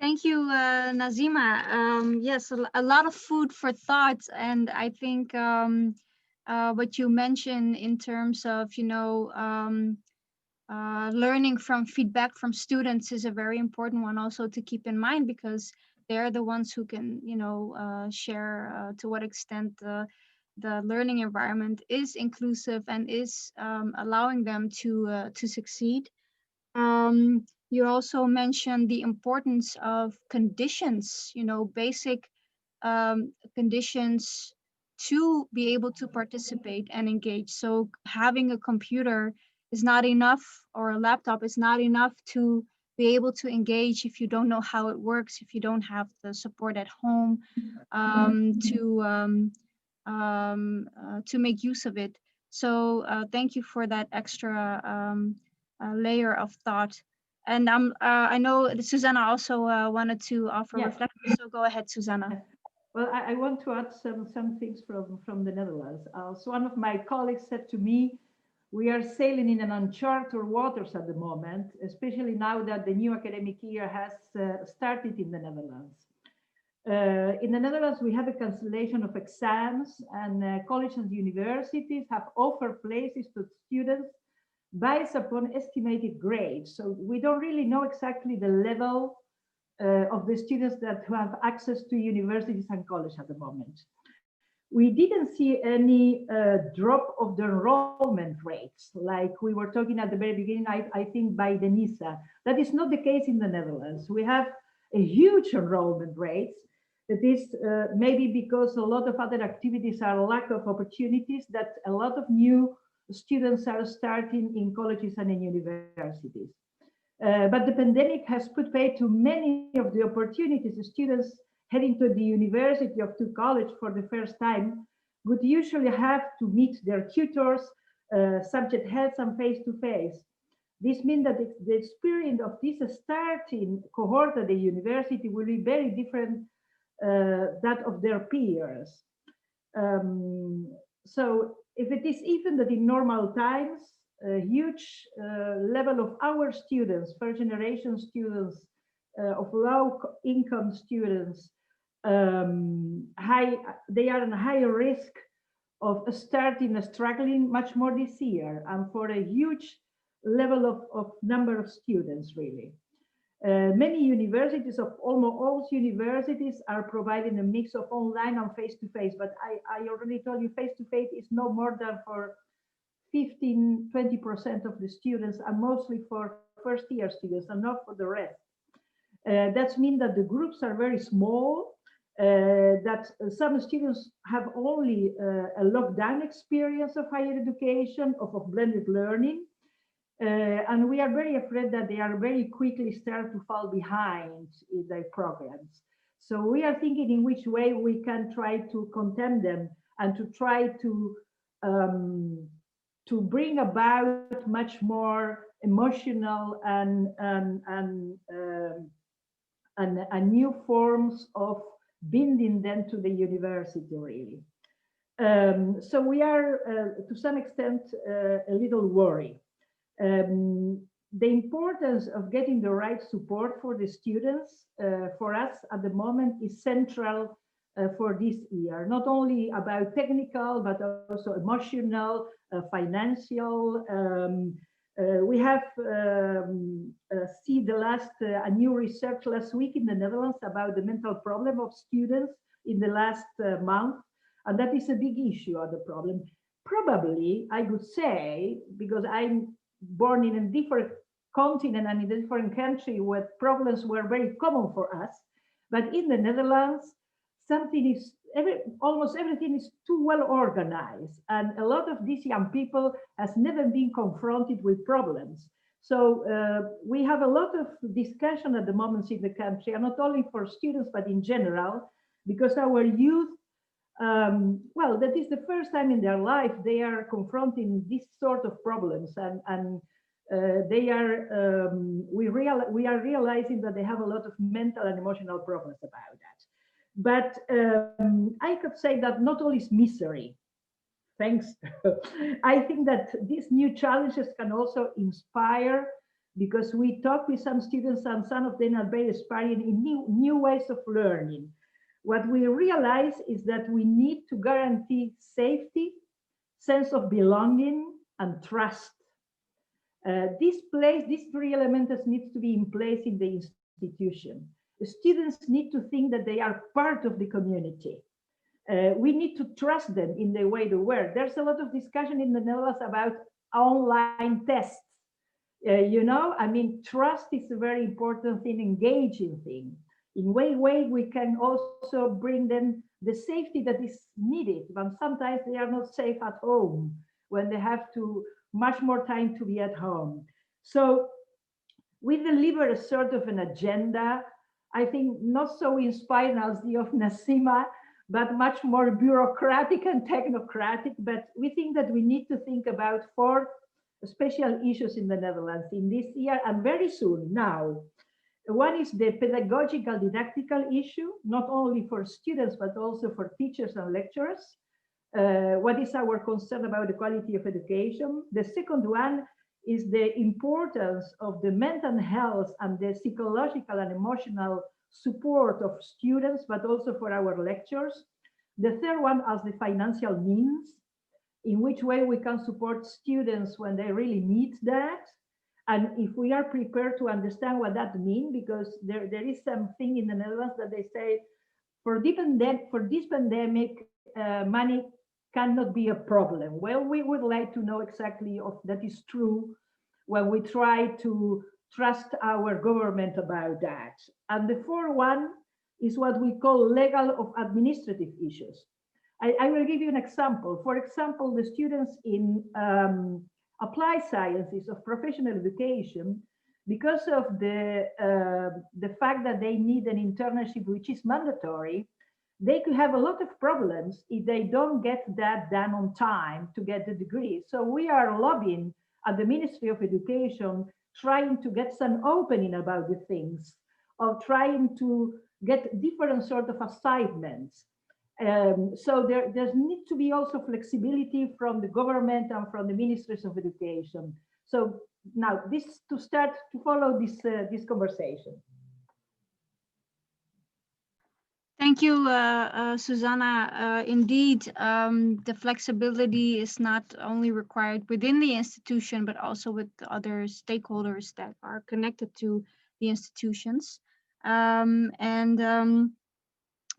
S3: Thank you, Nazima. Yes, a lot of food for thought. And I think what you mentioned in terms of, learning from feedback from students is a very important one also to keep in mind, because they're the ones who can, share to what extent the learning environment is inclusive and is allowing them to succeed. You also mentioned the importance of conditions, basic conditions to be able to participate and engage. So having a computer is not enough, or a laptop is not enough to be able to engage if you don't know how it works, if you don't have the support at home to make use of it. So thank you for that extra layer of thought. And I know Susana also wanted to offer reflection, so go ahead, Susana.
S7: Well, I want to add some things from the Netherlands. So one of my colleagues said to me, we are sailing in an uncharted waters at the moment, especially now that the new academic year has started in the Netherlands. In the Netherlands, we have a cancellation of exams, and colleges and universities have offered places to students based upon estimated grades. So we don't really know exactly the level of the students that have access to universities and college at the moment. We didn't see any drop of the enrollment rates, like we were talking at the very beginning, I think by Denisa. That is not the case in the Netherlands. We have a huge enrollment rates. It is maybe because a lot of other activities are lack of opportunities, that a lot of new students are starting in colleges and in universities. But the pandemic has put paid to many of the opportunities students heading to the university or to college for the first time would usually have to meet their tutors, subject heads, and face-to-face. This means that the experience of this starting cohort at the university will be very different that of their peers. So if it is even that in normal times, a huge level of our students, first generation students, of low income students, they are in a higher risk of starting struggling much more this year, and for a huge level of number of students, really. Many universities, of almost all universities, are providing a mix of online and face-to-face, but I already told you face-to-face is no more than for 15–20% of the students, and mostly for first-year students and not for the rest. That means that the groups are very small, that some students have only a lockdown experience of higher education, of blended learning, and we are very afraid that they are very quickly start to fall behind in their programs. So we are thinking in which way we can try to contain them and to try to bring about much more emotional and new forms of binding them to the university, really. So we are, to some extent, a little worried. The importance of getting the right support for the students, for us at the moment, is central for this year. Not only about technical, but also emotional, financial. We have seen a new research last week in the Netherlands about the mental problem of students in the last month, and that is a big issue of the problem. Probably, I would say, because I'm born in a different continent and in a different country where problems were very common for us, but in the Netherlands, almost everything is too well organized, and a lot of these young people has never been confronted with problems. So we have a lot of discussion at the moment in the country, and not only for students, but in general, because our youth, well, that is the first time in their life they are confronting this sort of problems, and they are, we are realizing that they have a lot of mental and emotional problems about that. But I could say that not only is misery, thanks. I think that these new challenges can also inspire, because we talk with some students and some of them are very inspiring in new ways of learning. What we realize is that we need to guarantee safety, sense of belonging, and trust. These three elements need to be in place in the institution. The students need to think that they are part of the community. We need to trust them in the way they work. There's a lot of discussion in the Netherlands about online tests. You know, I mean, trust is a very important thing, engaging thing. In way we can also bring them the safety that is needed, but sometimes they are not safe at home when they have to much more time to be at home. So we deliver a sort of an agenda, I think not so inspired as the of Nassima, but much more bureaucratic and technocratic. But we think that we need to think about 4 special issues in the Netherlands in this year and very soon now. One is the pedagogical didactical issue, not only for students, but also for teachers and lecturers. What is our concern about the quality of education? The second one is the importance of the mental health and the psychological and emotional support of students, but also for our lecturers. The third one is the financial means, in which way we can support students when they really need that. And if we are prepared to understand what that means, because there is something in the Netherlands that they say, for this pandemic, money cannot be a problem. Well, we would like to know exactly if that is true when we try to trust our government about that. And the fourth one is what we call legal or administrative issues. I will give you an example. For example, the students in applied sciences of professional education, because of the fact that they need an internship which is mandatory, they could have a lot of problems if they don't get that done on time to get the degree. So we are lobbying at the Ministry of Education, trying to get some opening about the things, of trying to get different sort of assignments. So there needs to be also flexibility from the government and from the ministries of education. So now this to start to follow this conversation.
S3: Thank you, Susana. Indeed, the flexibility is not only required within the institution, but also with the other stakeholders that are connected to the institutions.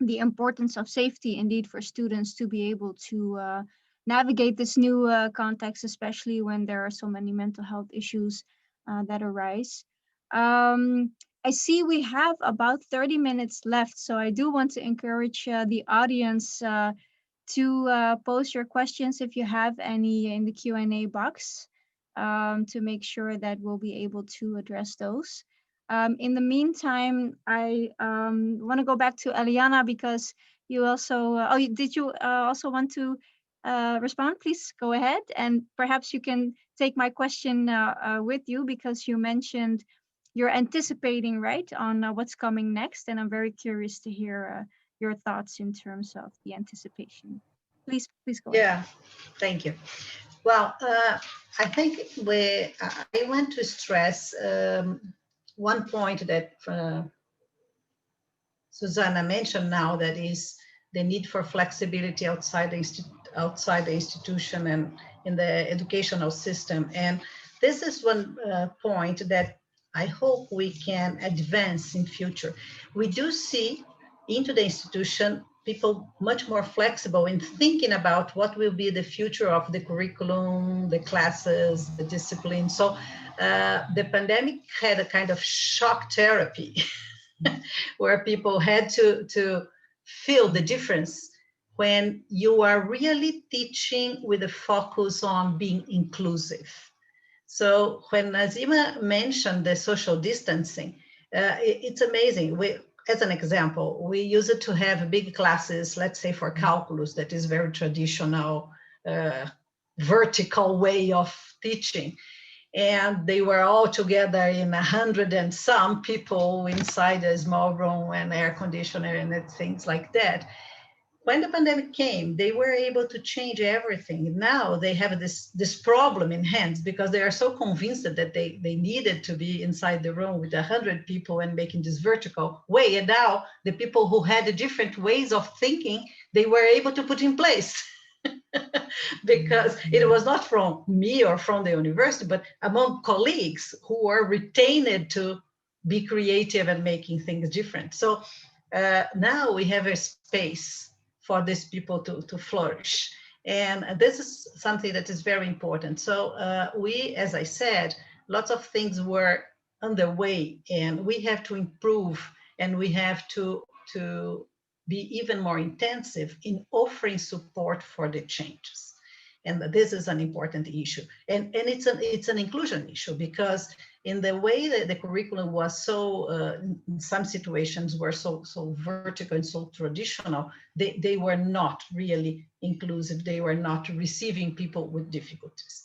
S3: The importance of safety, indeed, for students to be able to navigate this new context, especially when there are so many mental health issues that arise. I see we have about 30 minutes left, so I do want to encourage the audience to post your questions if you have any in the Q&A box to make sure that we'll be able to address those. In the meantime, I want to go back to Eliana because you also, did you also want to respond? Please go ahead, and perhaps you can take my question with you because you mentioned you're anticipating, right, on what's coming next, and I'm very curious to hear your thoughts in terms of the anticipation. Please go ahead.
S6: Yeah, thank you. Well, I think I want to stress one point that Susana mentioned now, that is the need for flexibility outside the institution and in the educational system. And this is one point that I hope we can advance in future. We do see into the institution people much more flexible in thinking about what will be the future of the curriculum, the classes, the discipline. So the pandemic had a kind of shock therapy where people had to feel the difference when you are really teaching with a focus on being inclusive. So when Nazima mentioned the social distancing, it's amazing. As an example, we use it to have big classes, let's say for calculus, that is very traditional, vertical way of teaching. And they were all together in 100 and some people inside a small room and air conditioner and things like that. When the pandemic came, they were able to change everything. Now they have this problem in hands because they are so convinced that they needed to be inside the room with 100 people and making this vertical way. And now the people who had different ways of thinking, they were able to put in place. Because it was not from me or from the university, but among colleagues who were retained to be creative and making things different. So now we have a space for these people to flourish. And this is something that is very important. So we, as I said, lots of things were underway, and we have to improve, and we have to be even more intensive in offering support for the changes. And this is an important issue. And it's an inclusion issue, because in the way that the curriculum was so, in some situations were so vertical and so traditional, they were not really inclusive. They were not receiving people with difficulties.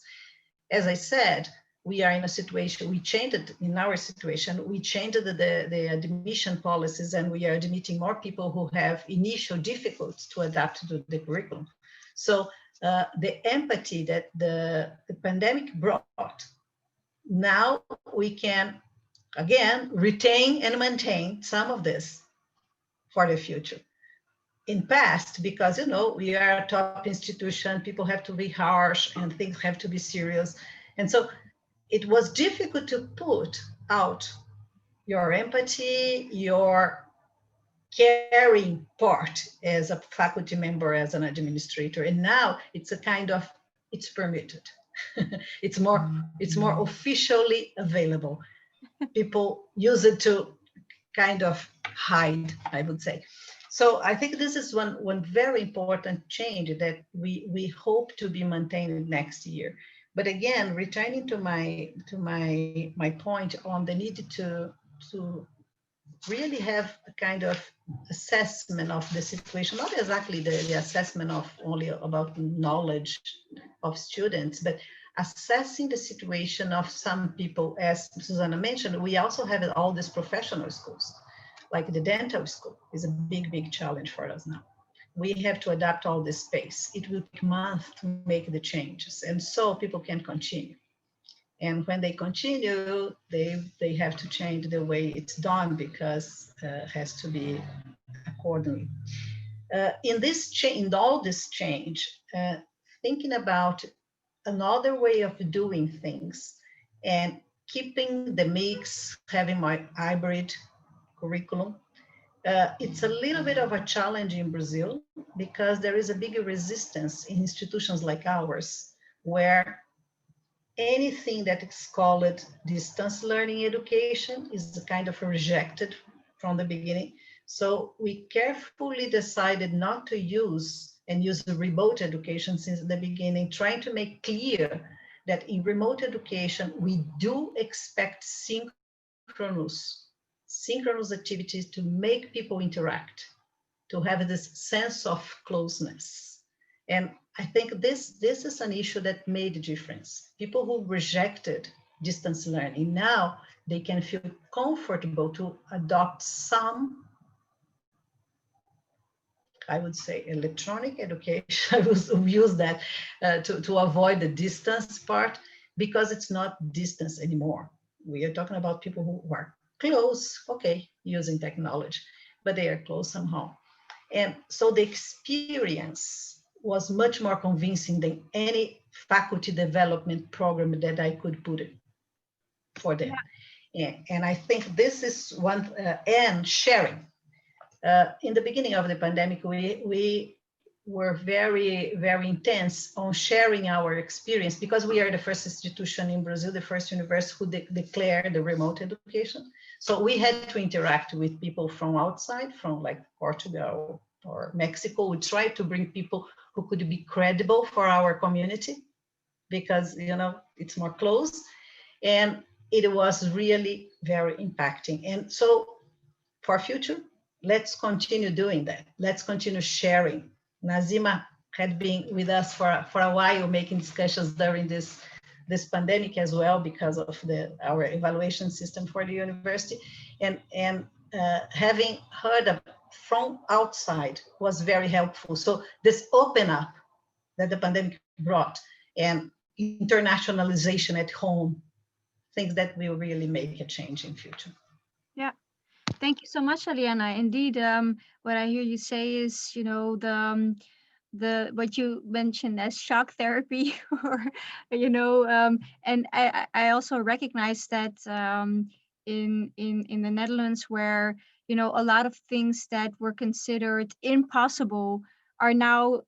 S6: As I said, we are in a situation, we changed it in our situation, we changed the admission policies, and we are admitting more people who have initial difficulties to adapt to the curriculum. So the empathy that the pandemic brought, now we can, again, retain and maintain some of this for the future. In past, because, you know, we are a top institution, people have to be harsh and things have to be serious. And so it was difficult to put out your empathy, your caring part as a faculty member, as an administrator. And now it's a kind of, it's permitted. it's more officially available. People use it to kind of hide, I would say. So I think this is one very important change that we hope to be maintained next year. But again, returning to my point on the need to really have a kind of assessment of the situation, not exactly the assessment of only about knowledge of students, but assessing the situation of some people. As Susana mentioned, we also have all these professional schools, like the dental school is a big challenge for us now. We have to adapt all this space. It will take months to make the changes, and so people can continue. And when they continue, they have to change the way it's done, because it has to be accordingly. In all this change, thinking about another way of doing things and keeping the mix, having my hybrid curriculum, it's a little bit of a challenge in Brazil, because there is a bigger resistance in institutions like ours, where anything that is called distance learning education is kind of rejected from the beginning. So we carefully decided not to use the remote education since the beginning, trying to make clear that in remote education, we do expect synchronous activities to make people interact, to have this sense of closeness. And I think this is an issue that made a difference. People who rejected distance learning, now they can feel comfortable to adopt some, I would say, electronic education. I will use that to avoid the distance part, because it's not distance anymore. We are talking about people who are close, okay, using technology, but they are close somehow. And so the experience was much more convincing than any faculty development program that I could put in for them. Yeah. And I think this is one, and sharing. In the beginning of the pandemic, we were very intense on sharing our experience, because we are the first institution in Brazil, the first university who declared the remote education. So we had to interact with people from outside, from like Portugal or Mexico. We tried to bring people who could be credible for our community, because, you know, it's more close. And it was really very impacting. And so for future, let's continue doing that. Let's continue sharing. Nazima had been with us for a while, making discussions during this pandemic as well, because of our evaluation system for the university. And having heard from outside was very helpful. So this open up that the pandemic brought, and internationalization at home, things that will really make a change in future.
S3: Yeah. Thank you so much, Aliana. Indeed, what I hear you say is, you know, the what you mentioned as shock therapy, or, you know, and I also recognize that in the Netherlands, where, you know, a lot of things that were considered impossible are now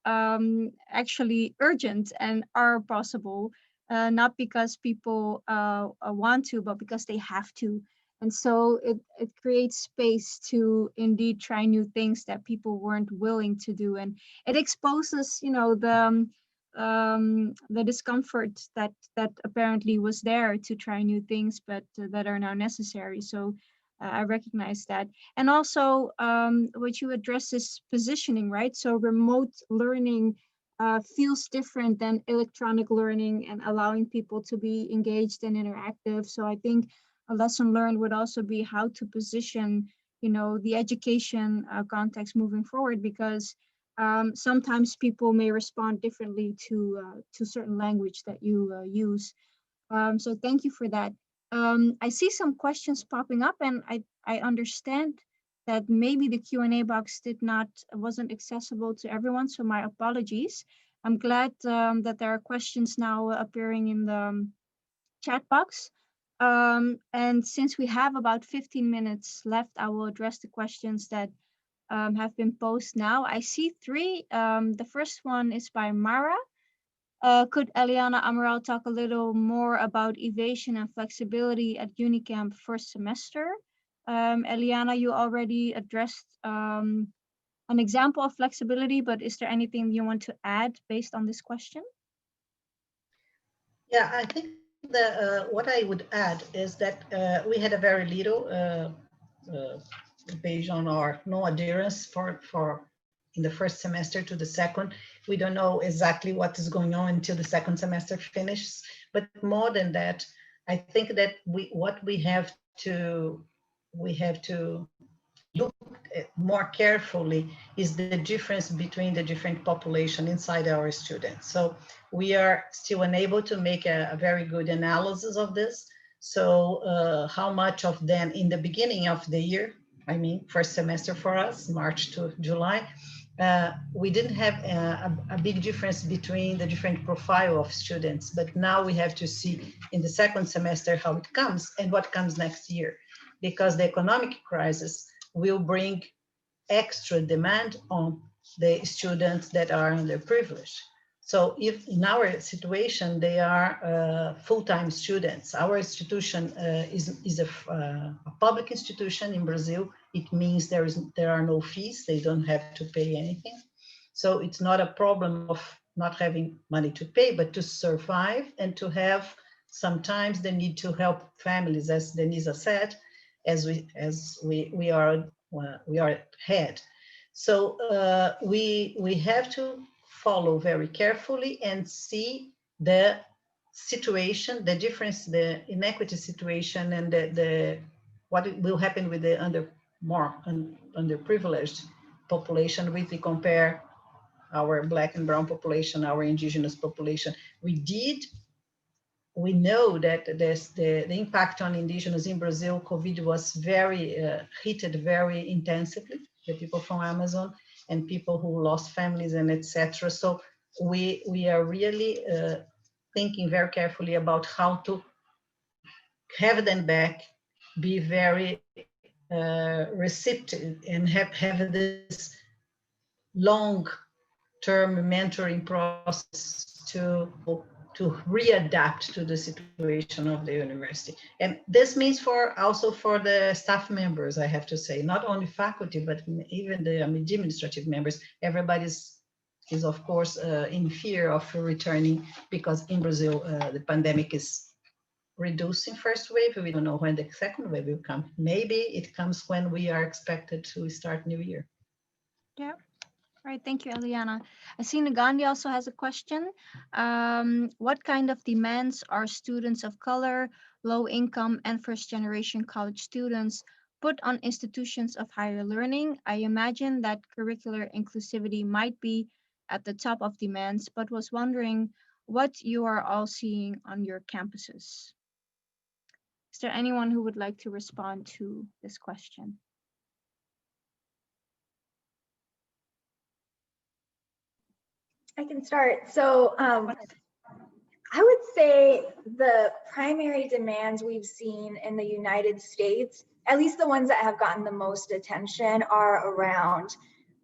S3: actually urgent and are possible, not because people want to, but because they have to. And so it creates space to indeed try new things that people weren't willing to do. And it exposes, the discomfort that apparently was there to try new things, but that are now necessary. So I recognize that. And also what you address is positioning, right? So remote learning feels different than electronic learning and allowing people to be engaged and interactive. So I think a lesson learned would also be how to position, the education context moving forward, because sometimes people may respond differently to certain language that you use. So thank you for that. I see some questions popping up, and I understand that maybe the Q&A box wasn't accessible to everyone, so my apologies. I'm glad that there are questions now appearing in the chat box. And since we have about 15 minutes left, I will address the questions that have been posed now. I see 3. The first one is by Mara. Could Eliana Amaral talk a little more about evasion and flexibility at Unicamp first semester? Eliana, you already addressed an example of flexibility, but is there anything you want to add based on this question?
S6: Yeah, I think that what I would add is that we had a very little evasion or no adherence for in the first semester to the second. We don't know exactly what is going on until the second semester finishes. But more than that, I think that we have to look more carefully is the difference between the different population inside our students. So we are still unable to make a very good analysis of this. So how much of them in the beginning of the year, I mean, first semester for us, March to July, we didn't have a big difference between the different profile of students, but now we have to see in the second semester how it comes and what comes next year, because the economic crisis will bring extra demand on the students that are underprivileged. So if in our situation, they are full-time students, our institution is a public institution in Brazil. It means there are no fees, they don't have to pay anything. So it's not a problem of not having money to pay, but to survive and to have sometimes the need to help families, as Denisa said, as we are ahead. So we have to follow very carefully and see the situation, the difference, the inequity situation, and the what will happen with the underprivileged population if we compare our Black and brown population, our indigenous population. We know that the impact on indigenous in Brazil, COVID was hit very intensively, the people from Amazon and people who lost families and etc. So we are really thinking very carefully about how to have them back, be very receptive and have this long-term mentoring process to readapt to the situation of the university. And this means also for the staff members, I have to say, not only faculty, but even the administrative members. Everybody is of course in fear of returning, because in Brazil, the pandemic is reducing first wave. We don't know when the second wave will come. Maybe it comes when we are expected to start new year.
S3: Yeah. All right, thank you, Eliana. I see Nagandi also has a question. What kind of demands are students of color, low income, and first generation college students put on institutions of higher learning? I imagine that curricular inclusivity might be at the top of demands, but was wondering what you are all seeing on your campuses. Is there anyone who would like to respond to this question?
S4: I can start. So I would say the primary demands we've seen in the United States, at least the ones that have gotten the most attention, are around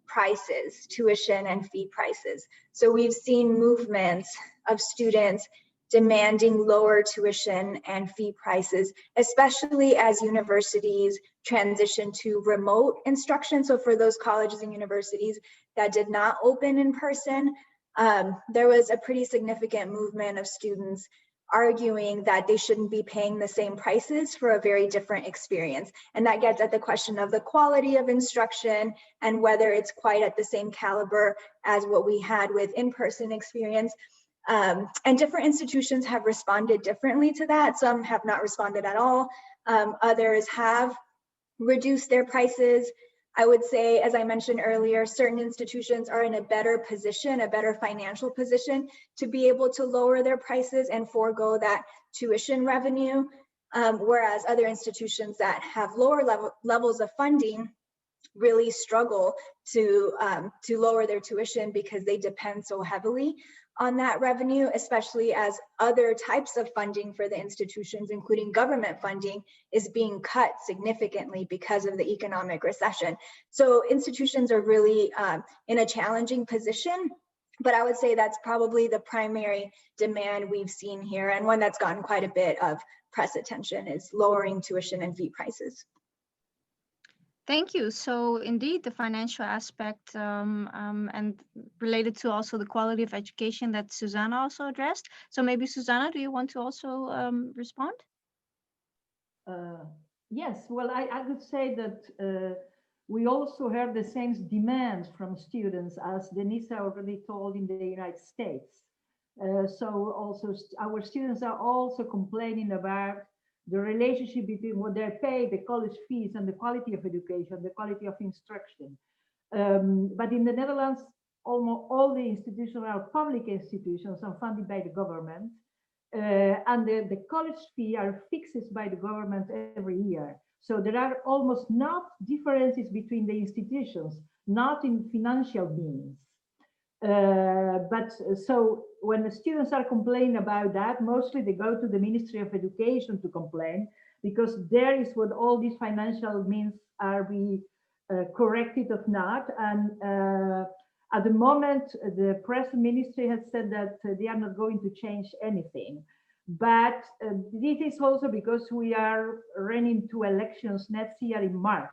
S4: prices, tuition and fee prices. So we've seen movements of students demanding lower tuition and fee prices, especially as universities transition to remote instruction. So for those colleges and universities that did not open in person, there was a pretty significant movement of students arguing that they shouldn't be paying the same prices for a very different experience. And that gets at the question of the quality of instruction and whether it's quite at the same caliber as what we had with in-person experience. And different institutions have responded differently to that. Some have not responded at all. Others have reduced their prices. I would say, as I mentioned earlier, certain institutions are in a better position, a better financial position to be able to lower their prices and forego that tuition revenue, whereas other institutions that have lower levels of funding really struggle to lower their tuition because they depend so heavily on that revenue, especially as other types of funding for the institutions, including government funding, is being cut significantly because of the economic recession. So institutions are really in a challenging position, but I would say that's probably the primary demand we've seen here, and one that's gotten quite a bit of press attention is lowering tuition and fee prices.
S3: Thank you. So indeed, the financial aspect and related to also the quality of education that Susana also addressed. So maybe Susana, do you want to also respond?
S7: Yes, well, I would say that we also have the same demands from students as Denise already told in the United States. So also our students are also complaining about the relationship between what they pay, the college fees, and the quality of education, the quality of instruction. But in the Netherlands, almost all the institutions are public institutions and funded by the government. And the college fee are fixed by the government every year. So there are almost not differences between the institutions, not in financial means. But so when the students are complaining about that, mostly they go to the Ministry of Education to complain, because there is what all these financial means are be corrected or not. And at the moment, the press ministry has said that they are not going to change anything. But this is also because we are running to elections next year in March.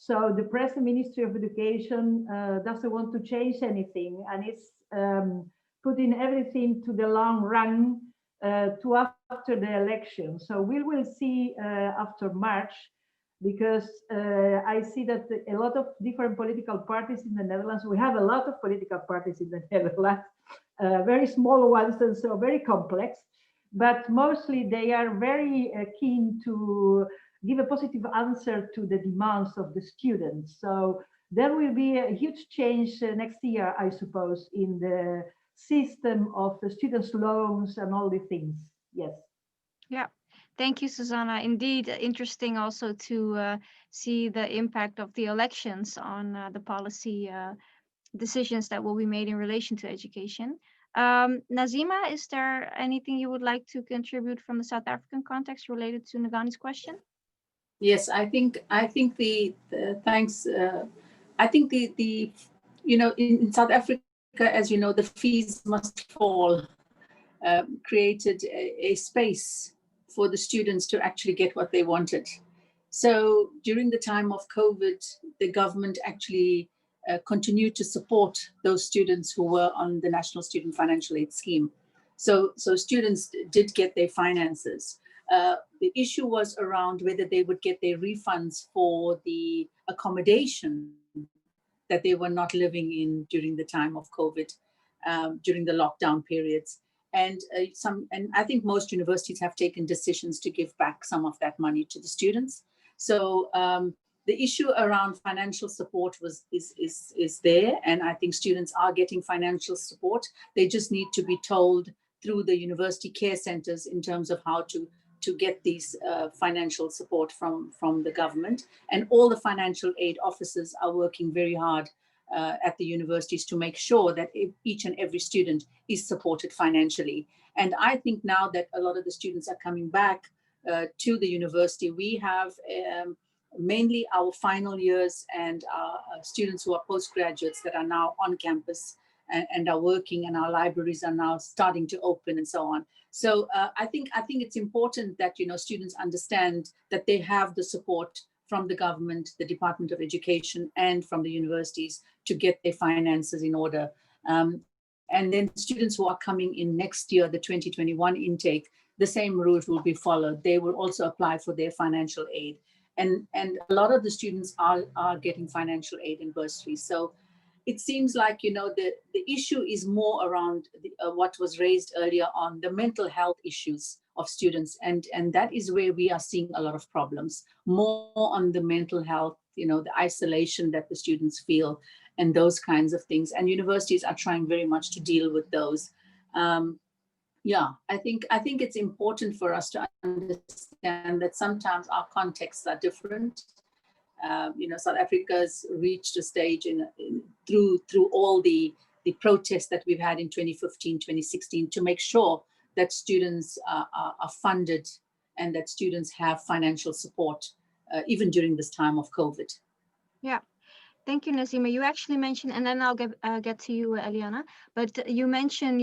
S7: So the present Ministry of Education doesn't want to change anything, and it's putting everything to the long run to after the election. So we will see after March, because I see that a lot of different political parties in the Netherlands, we have a lot of political parties in the Netherlands, very small ones and so very complex, but mostly they are very keen to give a positive answer to the demands of the students. So there will be a huge change next year, I suppose, in the system of the students' loans and all the things. Yes.
S3: Yeah. Thank you, Susana. Indeed, interesting also to see the impact of the elections on the policy decisions that will be made in relation to education. Nazima, is there anything you would like to contribute from the South African context related to Nagani's question?
S5: Yes, I think the thanks. I think the you know, in South Africa, as you know, the fees must fall created a space for the students to actually get what they wanted. So during the time of COVID, the government actually continued to support those students who were on the National Student Financial Aid Scheme. So students did get their finances. The issue was around whether they would get their refunds for the accommodation that they were not living in during the time of COVID, during the lockdown periods. And I think most universities have taken decisions to give back some of that money to the students. So the issue around financial support is there, and I think students are getting financial support. They just need to be told through the university care centers in terms of how to get these financial support from the government. And all the financial aid officers are working very hard at the universities to make sure that each and every student is supported financially. And I think now that a lot of the students are coming back to the university, we have mainly our final years and students who are postgraduates that are now on campus and are working, and our libraries are now starting to open and so on. So I think it's important that students understand that they have the support from the government, the Department of Education, and from the universities to get their finances in order. And then students who are coming in next year, the 2021 intake, the same route will be followed. They will also apply for their financial aid. And a lot of the students are getting financial aid and bursaries. So it seems like, the issue is more around what was raised earlier on, the mental health issues of students. And that is where we are seeing a lot of problems, more on the mental health, the isolation that the students feel and those kinds of things. And universities are trying very much to deal with those. Yeah, I think it's important for us to understand that sometimes our contexts are different. South Africa's reached a stage through all the protests that we've had in 2015, 2016 to make sure that students are funded and that students have financial support even during this time of COVID.
S3: Yeah. Thank you, Nazima. You actually mentioned, and then I'll get to you, Eliana. But you mentioned,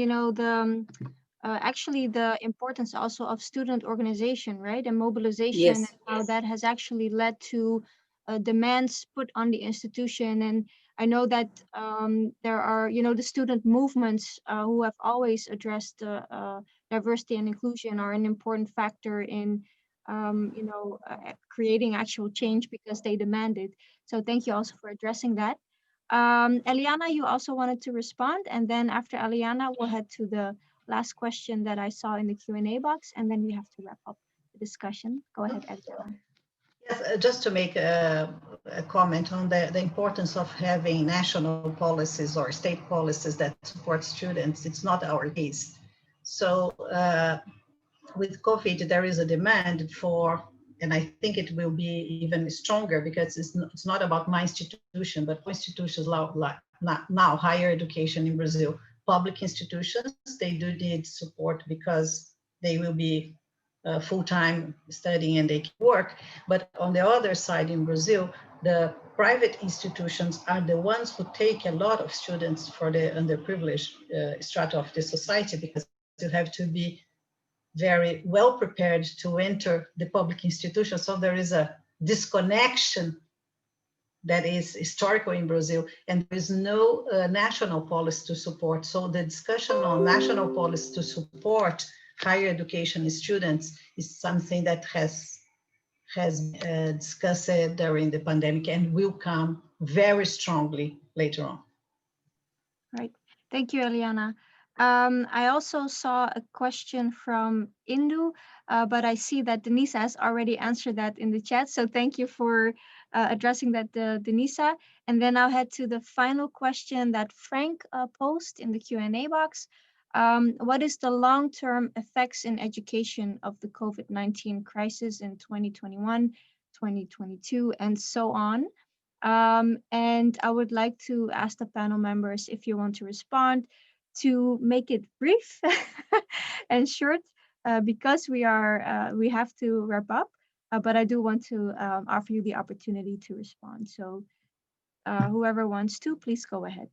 S3: actually the importance also of student organization, right, and mobilization,
S5: Yes.
S3: and how that has actually led to demands put on the institution. And I know that there are, the student movements who have always addressed diversity and inclusion are an important factor in, creating actual change because they demand it. So thank you also for addressing that. Eliana, you also wanted to respond, and then after Eliana, we'll head to the last question that I saw in the Q&A box, and then we have to wrap up the discussion. Go ahead, Eliana.
S6: Yes, just to make a comment on the importance of having national policies or state policies that support students. It's not our case. So with COVID, there is a demand for, and I think it will be even stronger because it's not about my institution, but institutions now higher education in Brazil. Public institutions, they do need support because they will be full-time studying and they can work. But on the other side in Brazil, the private institutions are the ones who take a lot of students for the underprivileged strata of the society, because you have to be very well prepared to enter the public institution. So there is a disconnection that is historical in Brazil, and there is no national policy to support. So the discussion on national policy to support higher education students is something that has discussed during the pandemic and will come very strongly later on.
S3: Right. Thank you, Eliana. I also saw a question from Indu, but I see that Denisa has already answered that in the chat. So thank you for addressing that, Denisa. And then I'll head to the final question that Frank posed in the Q&A box. What is the long-term effects in education of the COVID-19 crisis in 2021, 2022, and so on? And I would like to ask the panel members if you want to respond, to make it brief and short, because we have to wrap up, but I do want to offer you the opportunity to respond. So whoever wants to, please go ahead.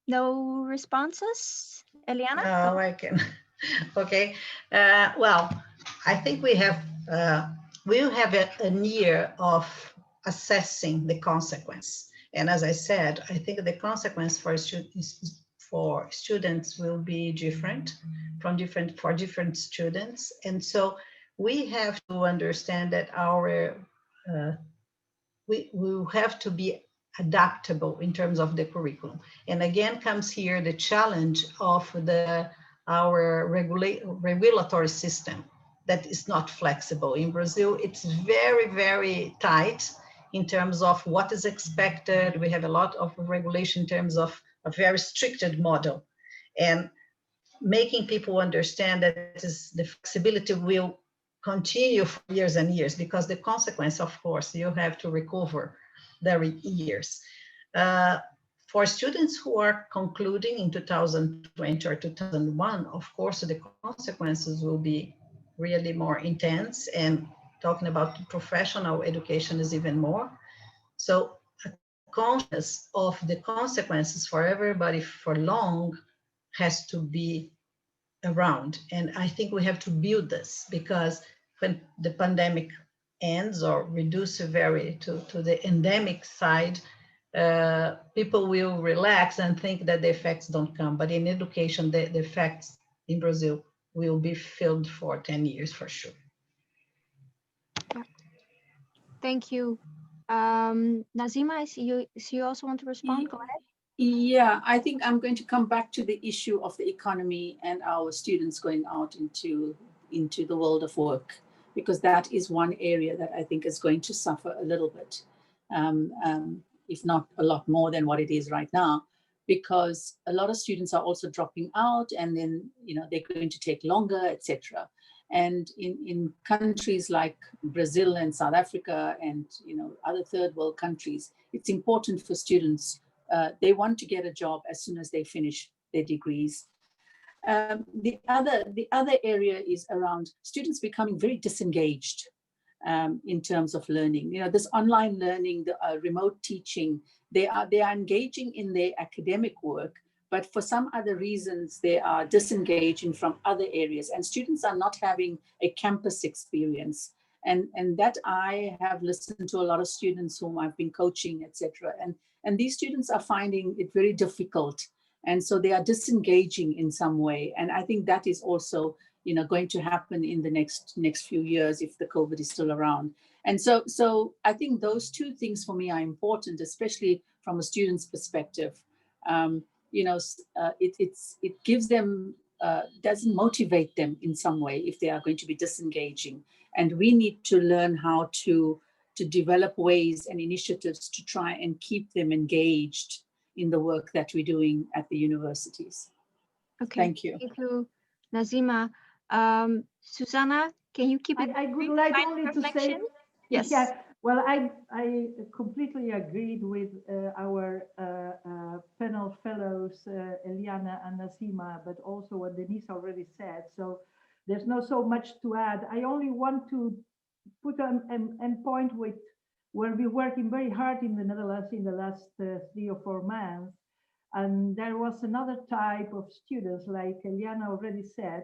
S3: No responses, Eliana?
S6: Oh, I can. Okay. Well, I think we have a year of assessing the consequence. And as I said, I think the consequence for students will be different for different students. And so we have to understand that we will have to be adaptable in terms of the curriculum. And again comes here the challenge of our regulatory system that is not flexible. In Brazil, it's very, very tight in terms of what is expected. We have a lot of regulation in terms of a very stricted model. And making people understand that the flexibility will continue for years and years, because the consequence, of course, you have to recover the years. For students who are concluding in 2020 or 2001, of course, the consequences will be really more intense, and talking about professional education is even more. So a consciousness of the consequences for everybody for long has to be around. And I think we have to build this, because when the pandemic ends or reduce severity to the endemic side, people will relax and think that the effects don't come. But in education, the effects in Brazil will be felt for 10 years for sure.
S3: Thank you. Nazima, I see you also want to respond. Go ahead.
S5: Yeah, I think I'm going to come back to the issue of the economy and our students going out into the world of work, because that is one area that I think is going to suffer a little bit, if not a lot more than what it is right now, because a lot of students are also dropping out, and then they're going to take longer, etc. And in countries like Brazil and South Africa and other third world countries, it's important for students. They want to get a job as soon as they finish their degrees. The other area is around students becoming very disengaged in terms of learning. This online learning, the remote teaching, they are engaging in their academic work, but for some other reasons, they are disengaging from other areas, and students are not having a campus experience. And that I have listened to a lot of students whom I've been coaching, etc. And these students are finding it very difficult. And so they are disengaging in some way. And I think that is also, going to happen in the next few years if the COVID is still around. And so I think those two things for me are important, especially from a student's perspective. It gives them, doesn't motivate them in some way if they are going to be disengaging. And we need to learn how to develop ways and initiatives to try and keep them engaged in the work that we're doing at the universities.
S3: Okay.
S5: Thank you.
S3: Thank you, Nazima. Susana, can you keep it?
S7: I would like only to say,
S3: yes.
S7: Yeah, well, I completely agreed with our panel fellows, Eliana and Nazima, but also what Denise already said. So there's not so much to add. I only want to put an point with where we're working very hard in the Netherlands in the last 3 or 4 months. And there was another type of students, like Eliana already said,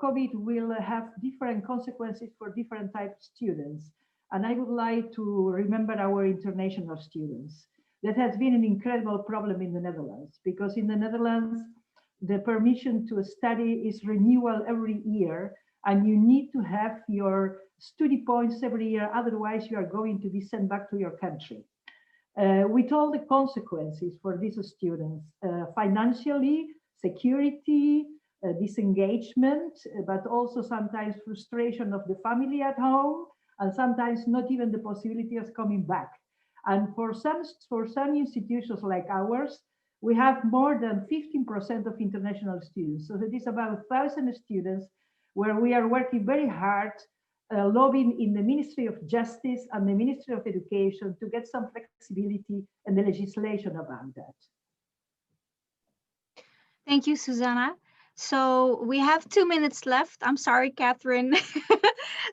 S7: COVID will have different consequences for different types of students. And I would like to remember our international students. That has been an incredible problem in the Netherlands, because in the Netherlands, the permission to study is renewal every year, and you need to have your study points every year, otherwise you are going to be sent back to your country. With all the consequences for these students, financially, security, disengagement, but also sometimes frustration of the family at home, and sometimes not even the possibility of coming back. And for some institutions like ours, we have more than 15% of international students. So it is about 1,000 students where we are working very hard, lobbying in the Ministry of Justice and the Ministry of Education to get some flexibility and the legislation about that.
S3: Thank you, Susana. So we have 2 minutes left. I'm sorry, Catherine.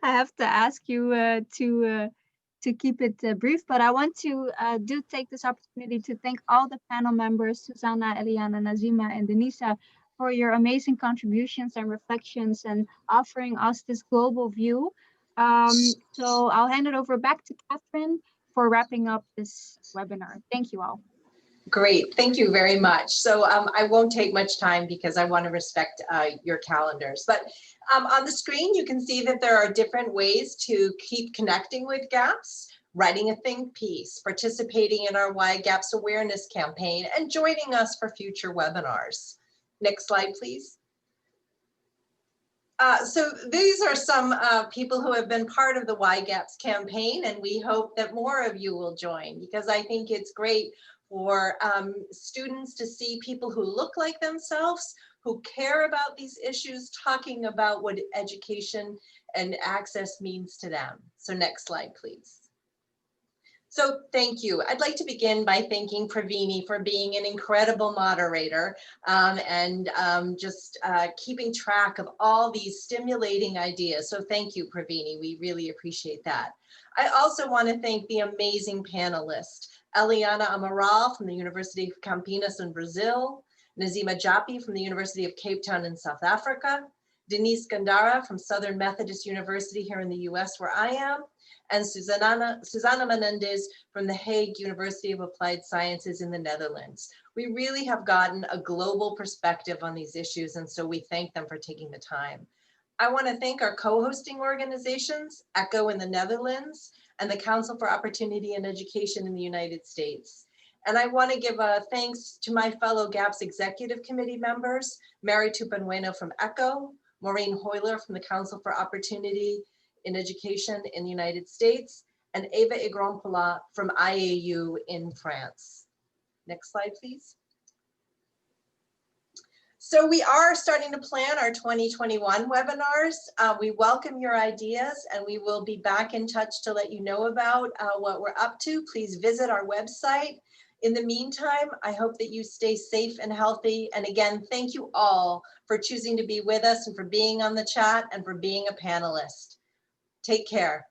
S3: I have to ask you to keep it brief, but I want to take this opportunity to thank all the panel members, Susana, Eliana, Nazima, and Denisa, for your amazing contributions and reflections and offering us this global view. So I'll hand it over back to Catherine for wrapping up this webinar. Thank you all.
S2: Great, thank you very much. So I won't take much time because I want to respect your calendars. But on the screen, you can see that there are different ways to keep connecting with GAPS, writing a think piece, participating in our Why GAPS awareness campaign, and joining us for future webinars. Next slide, please. So these are some people who have been part of the Why GAPS campaign, and we hope that more of you will join, because I think it's great for students to see people who look like themselves, who care about these issues, talking about what education and access means to them. So next slide, please. So thank you. I'd like to begin by thanking Pravini for being an incredible moderator and just keeping track of all these stimulating ideas. So thank you, Pravini. We really appreciate that. I also want to thank the amazing panelists, Eliana Amaral from the University of Campinas in Brazil, Nazima Japi from the University of Cape Town in South Africa, Denise Gandara from Southern Methodist University here in the US where I am, and Susana Menendez from the Hague University of Applied Sciences in the Netherlands. We really have gotten a global perspective on these issues, and so we thank them for taking the time. I want to thank our co-hosting organizations, ECHO in the Netherlands, and the Council for Opportunity and Education in the United States. And I want to give a thanks to my fellow GAPS Executive Committee members, Mary Tupanueno from ECHO, Maureen Hoyler from the Council for Opportunity in Education in the United States, and Eva Igron-Pola from IAU in France. Next slide, please. So we are starting to plan our 2021 webinars. We welcome your ideas and we will be back in touch to let you know about what we're up to. Please visit our website. In the meantime, I hope that you stay safe and healthy. And again, thank you all for choosing to be with us and for being on the chat and for being a panelist. Take care.